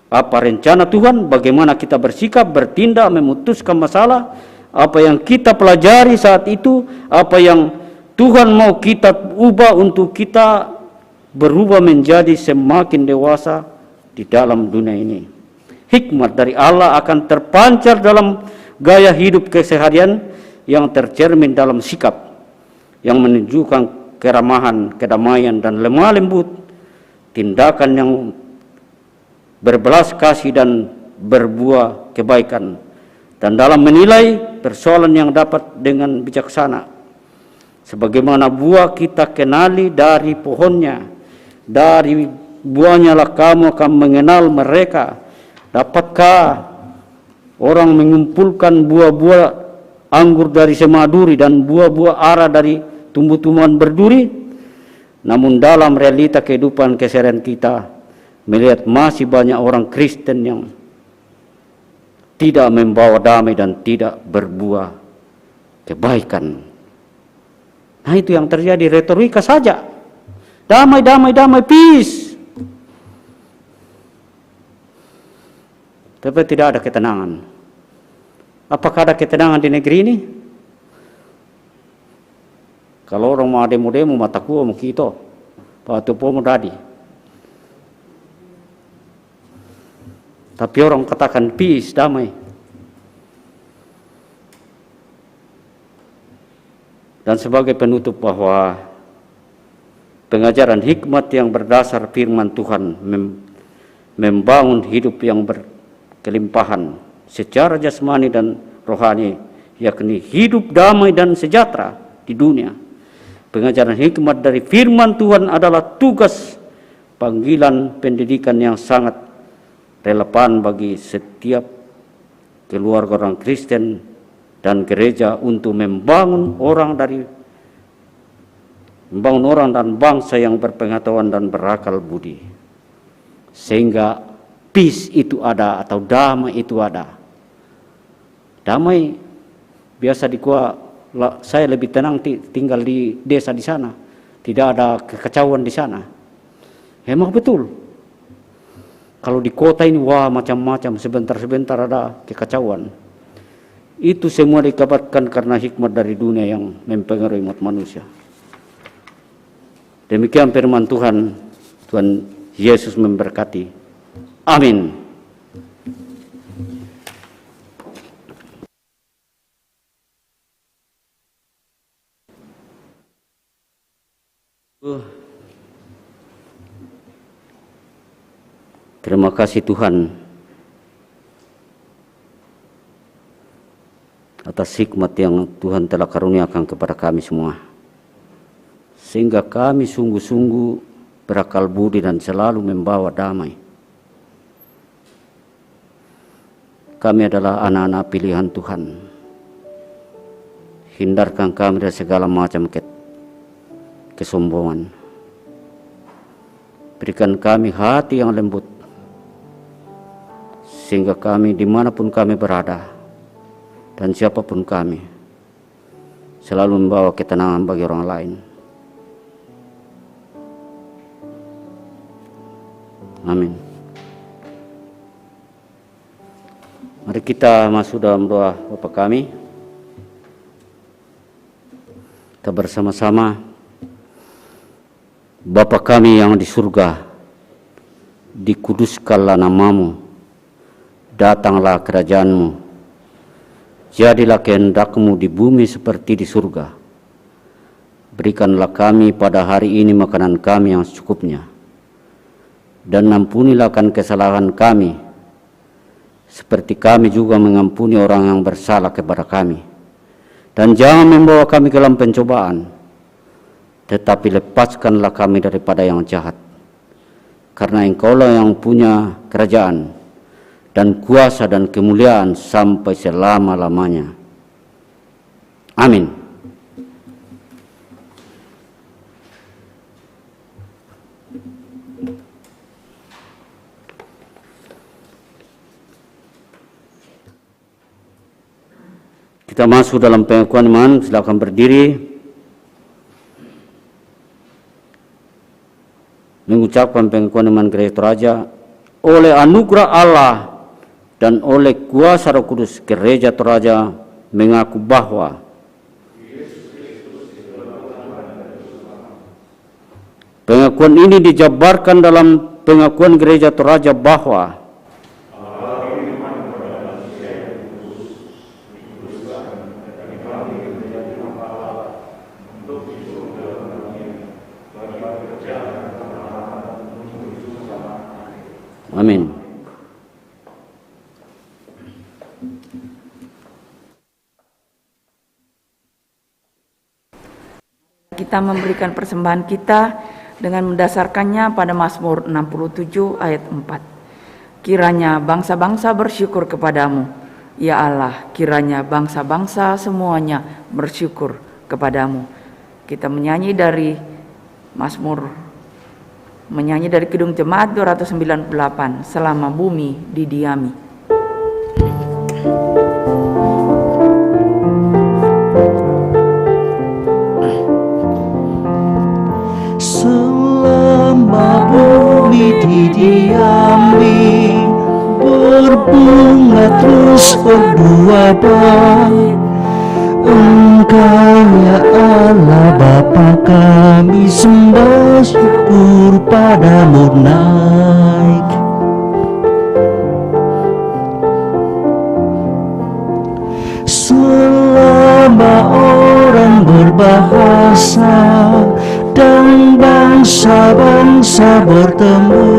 Speaker 6: Apa rencana Tuhan, bagaimana kita bersikap, bertindak, memutuskan masalah, apa yang kita pelajari saat itu, apa yang Tuhan mau kita ubah untuk kita berubah menjadi semakin dewasa di dalam dunia ini. Hikmat dari Allah akan terpancar dalam gaya hidup keseharian yang tercermin dalam sikap yang menunjukkan keramahan, kedamaian, dan lemah lembut, tindakan yang berbelas kasih dan berbuah kebaikan, dan dalam menilai persoalan yang dapat dengan bijaksana. Sebagaimana buah kita kenali dari pohonnya, dari buahnya lah kamu akan mengenal mereka. Dapatkah orang mengumpulkan buah-buah anggur dari semaduri dan buah-buah ara dari tumbuh-tumbuhan berduri? Namun dalam realita kehidupan keseharian kita, melihat masih banyak orang Kristen yang tidak membawa damai dan tidak berbuah kebaikan. Nah, itu yang terjadi, retorika saja. Damai, damai, damai, peace. Tapi tidak ada ketenangan. Apakah ada ketenangan di negeri ini? Kalau orang mau demo-demo, mataku mau kita, waktu pomo tadi. Tapi orang katakan peace, damai. Dan sebagai penutup bahwa pengajaran hikmat yang berdasar firman Tuhan membangun hidup yang berkelimpahan secara jasmani dan rohani, yakni hidup damai dan sejahtera di dunia. Pengajaran hikmat dari firman Tuhan adalah tugas panggilan pendidikan yang sangat relevan bagi setiap keluarga orang Kristen dan gereja untuk membangun orang dan bangsa yang berpengetahuan dan berakal budi, sehingga peace itu ada atau damai itu ada. Damai biasa saya lebih tenang tinggal di desa di sana, tidak ada kekacauan di sana. Emang betul. Kalau di kota ini wah macam-macam, sebentar-sebentar ada kekacauan. Itu semua dikabarkan karena hikmat dari dunia yang mempengaruhi umat manusia. Demikian firman Tuhan. Tuhan Yesus memberkati. Amin. Terima kasih Tuhan atas hikmat yang Tuhan telah karuniakan kepada kami semua. sehingga kami sungguh-sungguh berakal budi dan selalu membawa damai. Kami adalah anak-anak pilihan Tuhan. Hindarkan kami dari segala macam kesombongan. Berikan kami hati yang lembut, sehingga kami dimanapun kami berada dan siapapun kami selalu membawa ketenangan bagi orang lain. Amin. Mari kita masuk dalam doa Bapa kami. Kita bersama-sama. Bapa kami yang di surga, dikuduskanlah namamu, datanglah kerajaanmu, jadilah kehendakmu di bumi seperti di surga. Berikanlah kami pada hari ini makanan kami yang secukupnya, dan ampunilah akan kesalahan kami, seperti kami juga mengampuni orang yang bersalah kepada kami. Dan jangan membawa kami ke dalam pencobaan, tetapi lepaskanlah kami daripada yang jahat. Karena Engkaulah yang punya kerajaan dan kuasa dan kemuliaan sampai selama-lamanya. Amin. Kita masuk dalam pengakuan iman, silakan berdiri. Mengucapkan pengakuan iman Gereja Toraja, oleh anugerah Allah dan oleh kuasa Roh Kudus, Gereja Toraja mengaku bahwa pengakuan ini dijabarkan dalam pengakuan Gereja Toraja bahwa amin.
Speaker 7: Kita memberikan persembahan kita dengan mendasarkannya pada Mazmur 67 ayat 4. Kiranya bangsa-bangsa bersyukur kepadamu, ya Allah, kiranya bangsa-bangsa semuanya bersyukur kepadamu. Kita menyanyi dari Kidung Jemaat 298, selama bumi didiami.
Speaker 5: Selama bumi didiami, berbunga terus berbuah baik. Engkau ya Allah Bapa, kami sembah syukur padamu naik. Selama orang berbahasa dan bangsa-bangsa bertemu,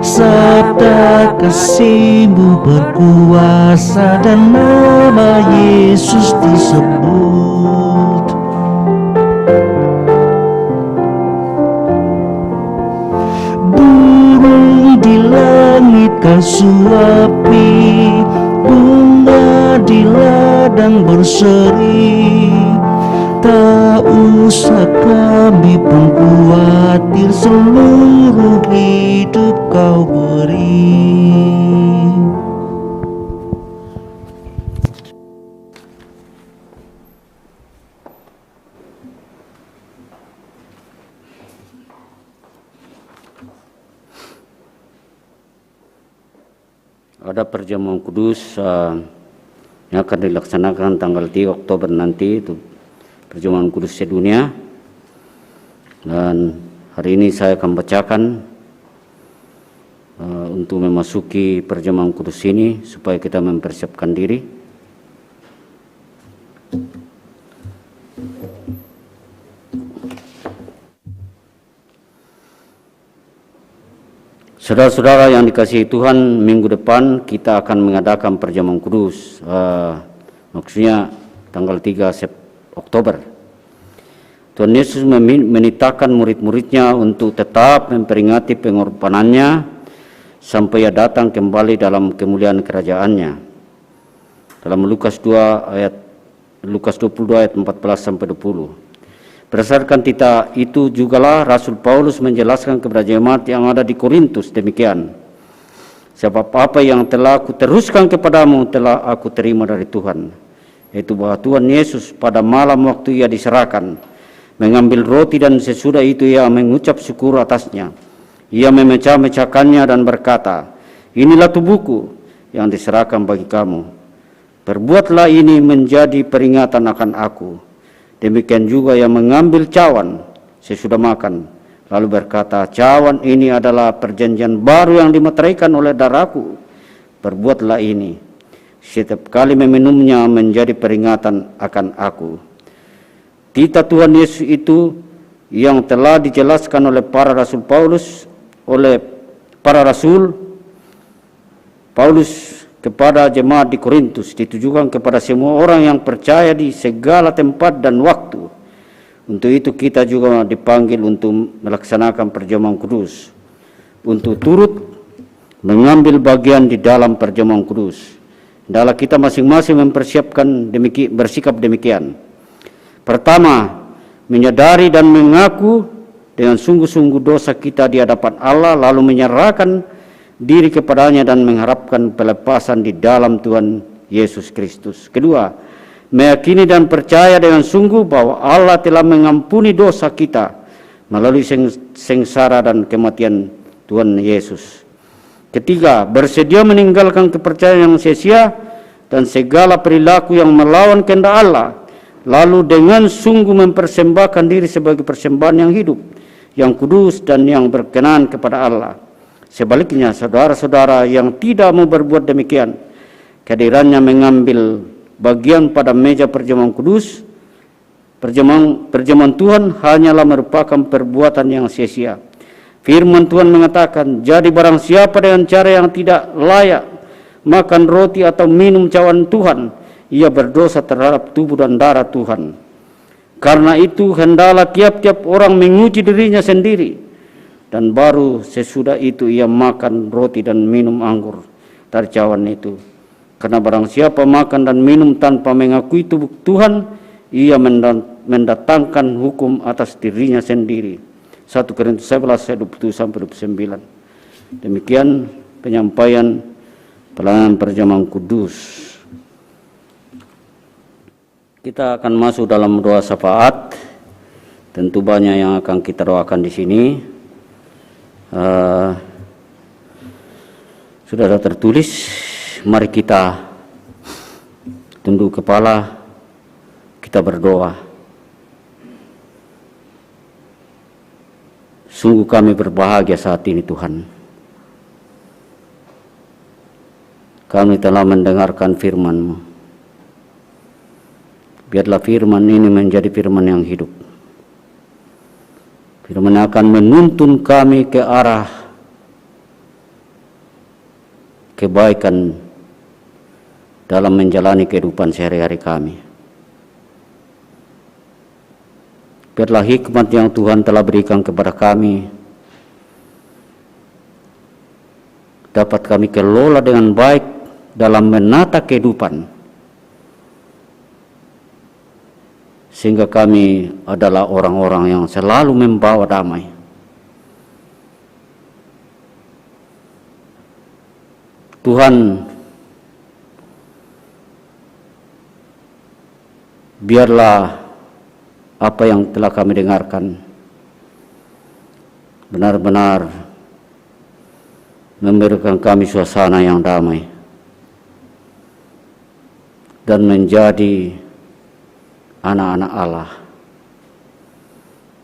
Speaker 5: sabda kasih-Mu berkuasa dan nama Yesus disebut. Burung di langit Kau suapi, bunga di ladang berseri. Tak usah kami pun khawatir, seluruh hidup Kau beri.
Speaker 6: Ada perjamuan kudus yang akan dilaksanakan tanggal 3 Oktober nanti, itu perjamuan kudus sedunia. Dan hari ini saya akan bacakan untuk memasuki perjamuan kudus ini supaya kita mempersiapkan diri. Saudara-saudara yang dikasihi Tuhan, minggu depan kita akan mengadakan perjamuan kudus, maksudnya tanggal 3 Oktober. Tuhan Yesus menitahkan murid-muridnya untuk tetap memperingati pengorbanannya sampai ia datang kembali dalam kemuliaan kerajaannya. Dalam Lukas 22 ayat 14 sampai 20. Berdasarkan titah itu jugalah Rasul Paulus menjelaskan kepada jemaat yang ada di Korintus demikian. Sebab apa yang telah aku teruskan kepadamu telah aku terima dari Tuhan, yaitu bahwa Tuhan Yesus pada malam waktu ia diserahkan, mengambil roti dan sesudah itu ia mengucap syukur atasnya. Ia memecah-mecahkannya dan berkata, "Inilah tubuhku yang diserahkan bagi kamu. Perbuatlah ini menjadi peringatan akan aku." Demikian juga ia mengambil cawan sesudah makan, lalu berkata, "Cawan ini adalah perjanjian baru yang dimeteraikan oleh darahku. Perbuatlah ini setiap kali meminumnya menjadi peringatan akan aku." Titah Tuhan Yesus itu yang telah dijelaskan oleh para rasul Paulus kepada jemaat di Korintus ditujukan kepada semua orang yang percaya di segala tempat dan waktu. Untuk itu kita juga dipanggil untuk melaksanakan perjamuan kudus, untuk turut mengambil bagian di dalam perjamuan kudus. Hendaklah kita masing-masing mempersiapkan bersikap demikian. Pertama, menyadari dan mengaku dengan sungguh-sungguh dosa kita di hadapan Allah, lalu menyerahkan diri kepadanya dan mengharapkan pelepasan di dalam Tuhan Yesus Kristus. Kedua, meyakini dan percaya dengan sungguh bahwa Allah telah mengampuni dosa kita melalui sengsara dan kematian Tuhan Yesus. Ketiga, bersedia meninggalkan kepercayaan yang sia-sia dan segala perilaku yang melawan kehendak Allah, lalu dengan sungguh mempersembahkan diri sebagai persembahan yang hidup, yang kudus dan yang berkenan kepada Allah. Sebaliknya, saudara-saudara yang tidak mau berbuat demikian, kehadirannya mengambil bagian pada meja perjamuan kudus, perjamuan Tuhan hanyalah merupakan perbuatan yang sia-sia. Firman Tuhan mengatakan, "Jadi barang siapa dengan cara yang tidak layak makan roti atau minum cawan Tuhan, ia berdosa terhadap tubuh dan darah Tuhan. Karena itu hendaklah tiap-tiap orang menguji dirinya sendiri, dan baru sesudah itu ia makan roti dan minum anggur dari cawan itu. Karena barang siapa makan dan minum tanpa mengakui tubuh Tuhan, ia mendatangkan hukum atas dirinya sendiri." 1 Korintus 11 ayat 27-29. Demikian penyampaian pelayanan perjamuan kudus. Kita akan masuk dalam doa syafaat. Tentu banyak yang akan kita doakan di sini. Sudah ada tertulis. Mari kita tunduk kepala, kita berdoa. Sungguh kami berbahagia saat ini Tuhan. Kami telah mendengarkan firman-Mu. Biarlah firman ini menjadi firman yang hidup. Firman yang akan menuntun kami ke arah kebaikan dalam menjalani kehidupan sehari-hari kami. Biarlah hikmat yang Tuhan telah berikan kepada kami dapat kami kelola dengan baik dalam menata kehidupan, sehingga kami adalah orang-orang yang selalu membawa damai. Tuhan, biarlah apa yang telah kami dengarkan benar-benar memberikan kami suasana yang damai dan menjadi anak-anak Allah.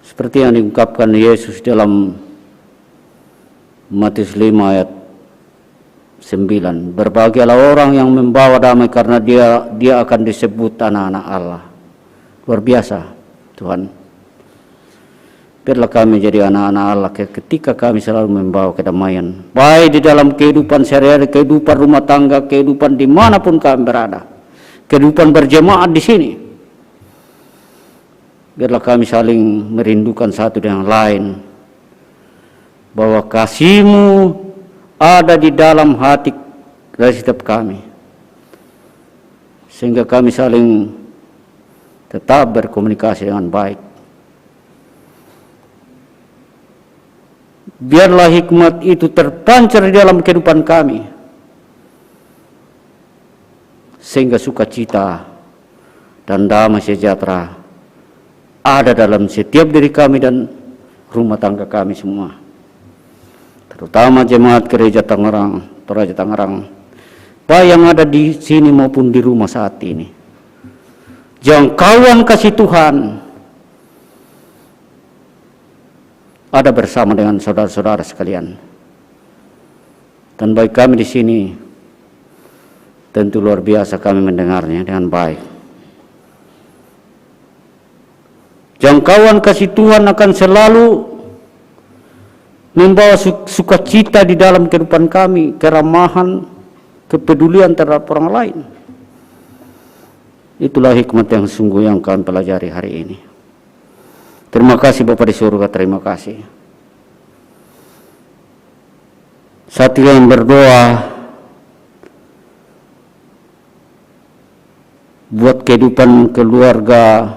Speaker 6: Seperti yang diungkapkan Yesus dalam Matius 5 ayat 9. Berbahagialah orang yang membawa damai karena dia akan disebut anak-anak Allah. Luar biasa Tuhan. Biarlah kami jadi anak-anak Allah ketika kami selalu membawa kedamaian, baik di dalam kehidupan sehari-hari, kehidupan rumah tangga, kehidupan dimanapun kami berada, kehidupan berjemaat di sini. Biarlah kami saling merindukan satu dengan lain, bahwa kasih-Mu ada di dalam hati dari setiap kami, sehingga kami saling tetap berkomunikasi dengan baik. Biarlah hikmat itu terpancar di dalam kehidupan kami, sehingga sukacita dan damai sejahtera ada dalam setiap diri kami dan rumah tangga kami semua, terutama jemaat Gereja Tangerang, Toraja Tangerang, baik yang ada di sini maupun di rumah saat ini. Jangkauan kasih Tuhan ada bersama dengan saudara-saudara sekalian, dan bagi kami di sini tentu luar biasa kami mendengarnya dengan baik. Jangkauan kasih Tuhan akan selalu membawa sukacita di dalam kehidupan kami, keramahan, kepedulian terhadap orang lain. Itulah hikmat yang sungguh yang kami pelajari hari ini. Terima kasih Bapa di surga, terima kasih. Saat kita berdoa buat kehidupan keluarga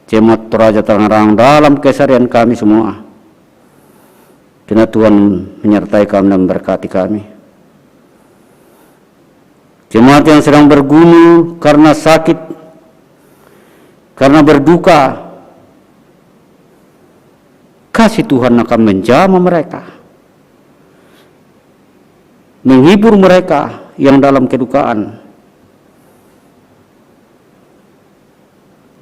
Speaker 6: Jemaat Toraja Tangerang dalam keseharian kami semua, kiranya Tuhan menyertai kami dan memberkati kami. Jemaat yang sedang bergumul karena sakit, karena berduka, kasih Tuhan akan menjamah mereka, menghibur mereka yang dalam kedukaan.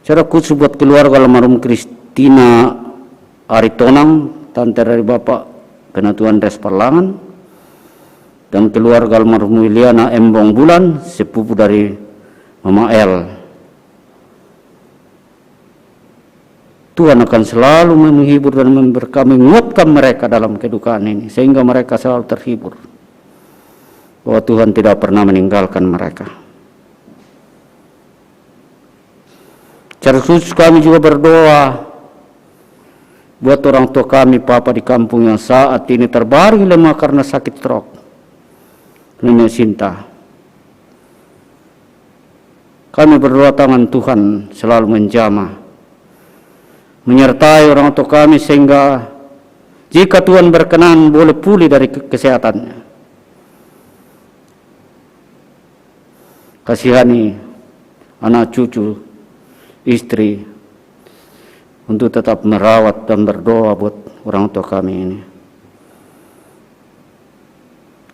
Speaker 6: Secara khusus buat keluarga almarhum Kristina Aritonang, tante dari Bapak Penatuan Res Parlangan, dan keluarga almarhum Wiliana Embong Bulan, sepupu dari Mama El. Tuhan akan selalu menghibur dan memberkati, menguatkan mereka dalam kedukaan ini, sehingga mereka selalu terhibur bahwa Tuhan tidak pernah meninggalkan mereka. Secara khusus kami juga berdoa buat orang tua kami, Papa di kampung yang saat ini terbaring lemah karena sakit stroke, Nenek Sinta. Kami berdoa tangan Tuhan selalu menjamah, menyertai orang tua kami, sehingga jika Tuhan berkenan boleh pulih dari kesehatannya. Kasihani anak cucu, istri, untuk tetap merawat dan berdoa buat orang tua kami ini.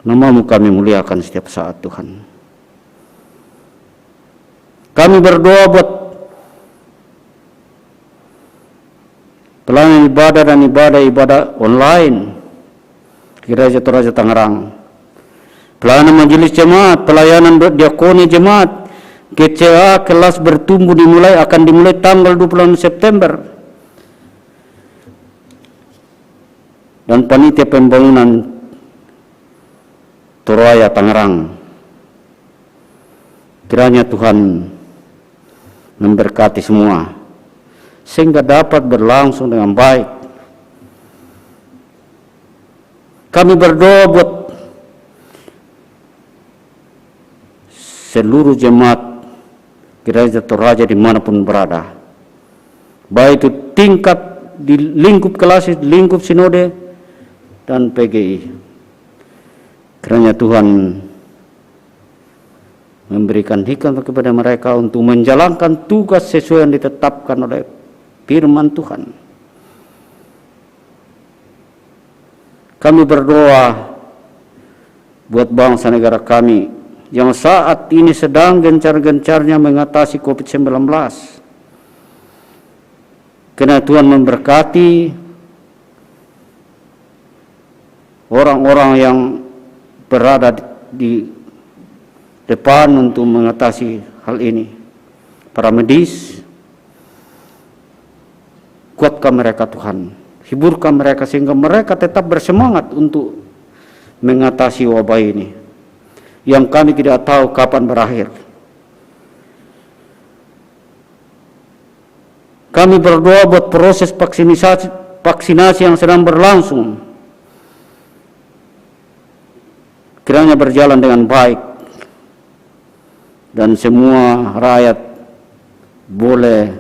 Speaker 6: Nama-Mu kami muliakan setiap saat Tuhan. Kami berdoa buat pelayanan ibadah dan ibadah online Gereja Toraja Tangerang, pelayanan majelis jemaat, pelayanan diakoni jemaat, GCA kelas bertumbuh akan dimulai tanggal 26 September. Dan panitia pembangunan Toraja Tangerang. Kiranya Tuhan memberkati semua, sehingga dapat berlangsung dengan baik. Kami berdoa buat seluruh jemaat Gereja Toraja dimanapun berada, baik itu tingkat di lingkup kelas, lingkup sinode, dan PGI. Kiranya Tuhan memberikan hikmat kepada mereka untuk menjalankan tugas sesuai yang ditetapkan oleh firman Tuhan. Kami berdoa buat bangsa negara kami yang saat ini sedang gencar-gencarnya mengatasi COVID-19. Karena Tuhan memberkati orang-orang yang berada di depan untuk mengatasi hal ini. Para medis, kuatkan mereka Tuhan, hiburkan mereka sehingga mereka tetap bersemangat untuk mengatasi wabah ini, yang kami tidak tahu kapan berakhir. Kami berdoa buat proses vaksinasi yang sedang berlangsung, kiranya berjalan dengan baik dan semua rakyat boleh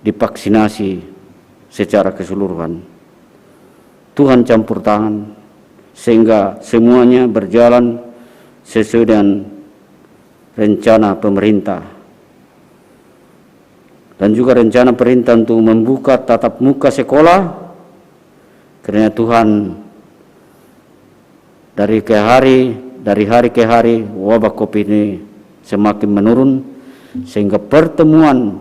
Speaker 6: divaksinasi secara keseluruhan. Tuhan campur tangan sehingga semuanya berjalan sesuai dengan rencana pemerintah dan juga rencana perintah untuk membuka tatap muka sekolah, karena Tuhan dari hari ke hari wabah COVID ini semakin menurun, sehingga pertemuan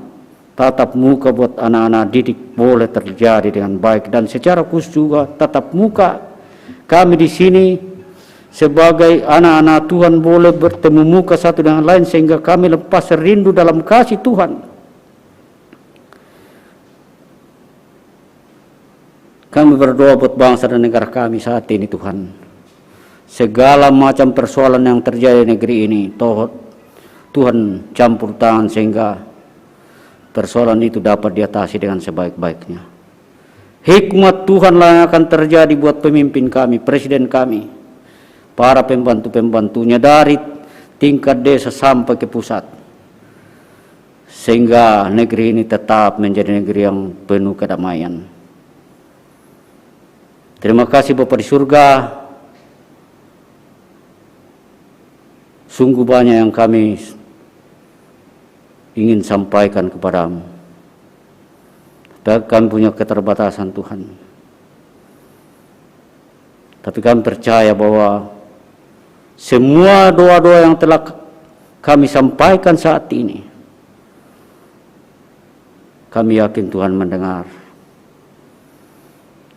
Speaker 6: tatap muka buat anak-anak didik boleh terjadi dengan baik. Dan secara khusus juga tatap muka kami di sini sebagai anak-anak Tuhan boleh bertemu muka satu dengan lain, sehingga kami lepas rindu dalam kasih Tuhan. Kami berdoa buat bangsa dan negara kami saat ini, Tuhan. Segala macam persoalan yang terjadi di negeri ini, Tuhan campur tangan sehingga persoalan itu dapat diatasi dengan sebaik-baiknya. Hikmat Tuhanlah yang akan terjadi buat pemimpin kami, presiden kami, para pembantu-pembantunya dari tingkat desa sampai ke pusat, sehingga negeri ini tetap menjadi negeri yang penuh kedamaian. Terima kasih Bapa di surga. Sungguh banyak yang kami ingin sampaikan kepadamu. Kami punya keterbatasan Tuhan. Tapi kami percaya bahwa semua doa-doa yang telah kami sampaikan saat ini, kami yakin Tuhan mendengar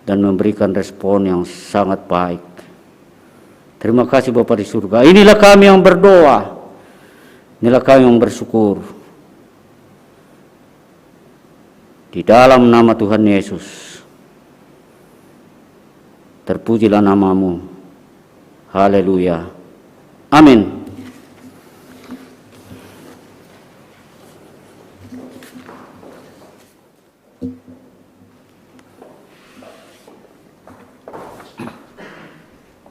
Speaker 6: dan memberikan respon yang sangat baik. Terima kasih Bapa di surga. Inilah kami yang berdoa, inilah kami yang bersyukur. Di dalam nama Tuhan Yesus, terpujilah namamu. Haleluya. Amin.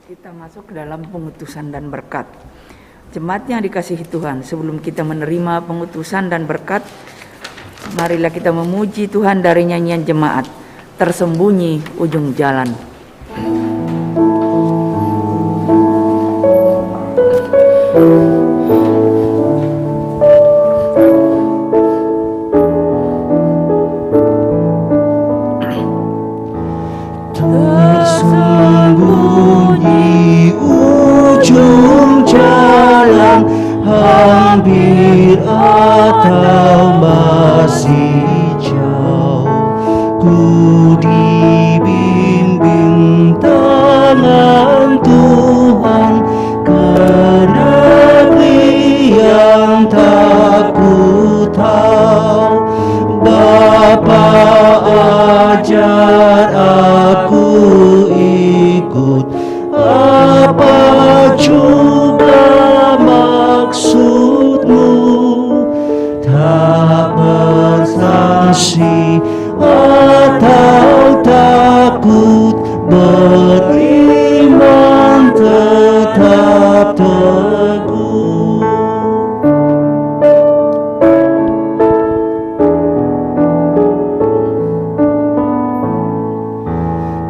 Speaker 7: Kita masuk ke dalam pengutusan dan berkat. Jemaat yang dikasihi Tuhan, sebelum kita menerima pengutusan dan berkat, marilah kita memuji Tuhan dari nyanyian jemaat, Tersembunyi Ujung Jalan.
Speaker 5: Tersembunyi ujung jalan, hampir atau masih jauh, ku dibimbing tangan Tuhan ke negeri yang tak ku tahu. Bapa ajar aku ikut, apa juga maksudmu, tak bersangsi atau takut, beriman tetap teguh.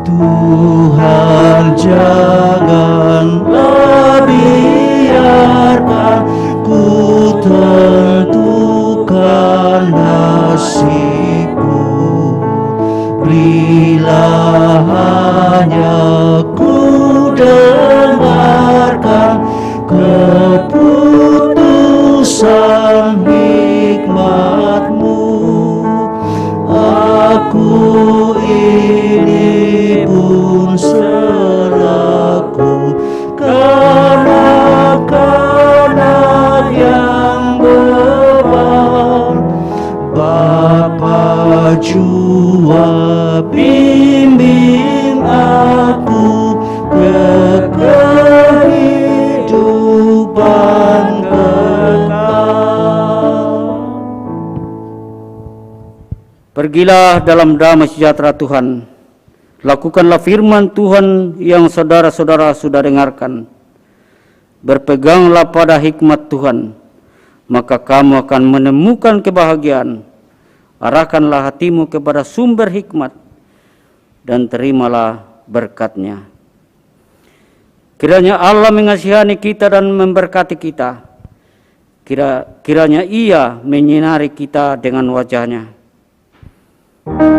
Speaker 5: Tuhan janganlah biarkan ku tentukan nasibku, berilah hanya ku dengarkan keputusan hikmat-Mu. Aku ini pun selaku kanak-kanak yang
Speaker 6: Pergilah dalam damai sejahtera Tuhan. Lakukanlah firman Tuhan yang saudara-saudara sudah dengarkan. Berpeganglah pada hikmat Tuhan, maka kamu akan menemukan kebahagiaan. Arahkanlah hatimu kepada sumber hikmat, dan terimalah berkat-Nya. Kiranya Allah mengasihani kita dan memberkati kita. Kiranya Ia menyinari kita dengan wajah-Nya.
Speaker 5: Amin,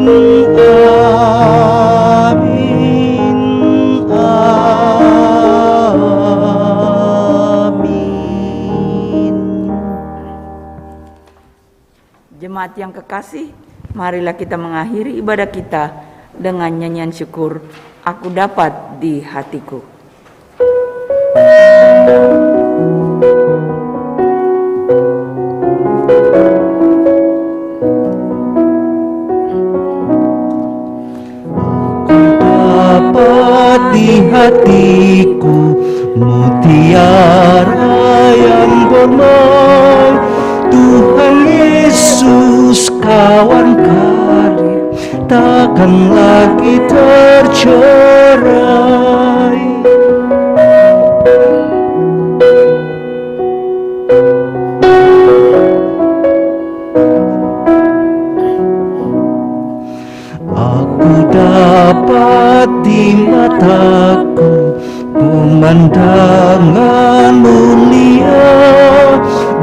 Speaker 5: amin, amin.
Speaker 7: Jemaat yang kekasih, marilah kita mengakhiri ibadah kita dengan nyanyian syukur, Aku Dapat di Hatiku.
Speaker 5: Dapat di hatiku mutiara yang bermain, Tuhan Yesus kawan karib, takkan lagi tercerai. Aku dapat di mataku pemandangan mulia,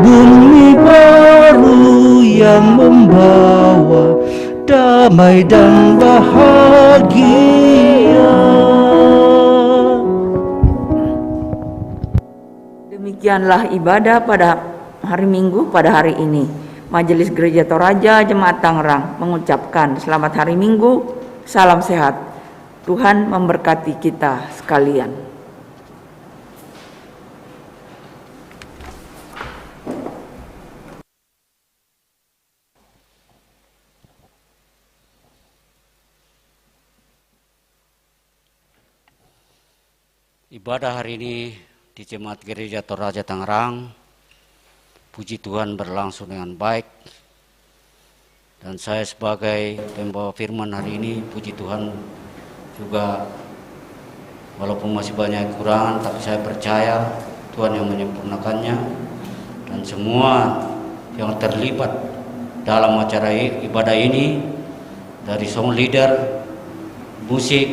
Speaker 5: bumi baru yang membawa damai dan bahagia.
Speaker 7: Demikianlah ibadah pada hari Minggu pada hari ini. Majelis Gereja Toraja Jemaat Tangerang mengucapkan selamat hari Minggu, salam sehat. Tuhan memberkati kita sekalian.
Speaker 6: Ibadah hari ini di Jemaat Gereja Toraja Tangerang, puji Tuhan berlangsung dengan baik. Dan saya sebagai pembawa firman hari ini, puji Tuhan juga walaupun masih banyak kekurangan, tapi saya percaya Tuhan yang menyempurnakannya. Dan semua yang terlibat dalam acara ibadah ini, dari song leader, musik,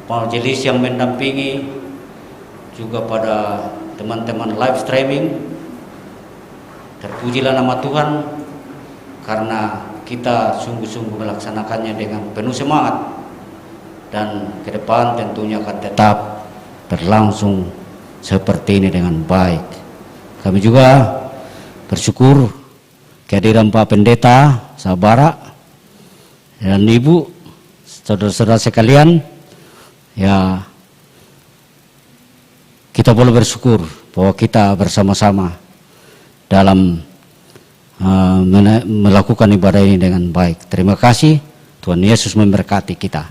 Speaker 6: majelis yang mendampingi, juga pada teman-teman live streaming, terpujilah nama Tuhan karena kita sungguh-sungguh melaksanakannya dengan penuh semangat, dan ke depan tentunya akan tetap berlangsung seperti ini dengan baik. Kami juga bersyukur kehadiran Pak Pendeta Sabara dan Ibu, saudara-saudara sekalian. Ya, kita boleh bersyukur bahwa kita bersama-sama dalam melakukan ibadah ini dengan baik. Terima kasih, Tuhan Yesus memberkati kita.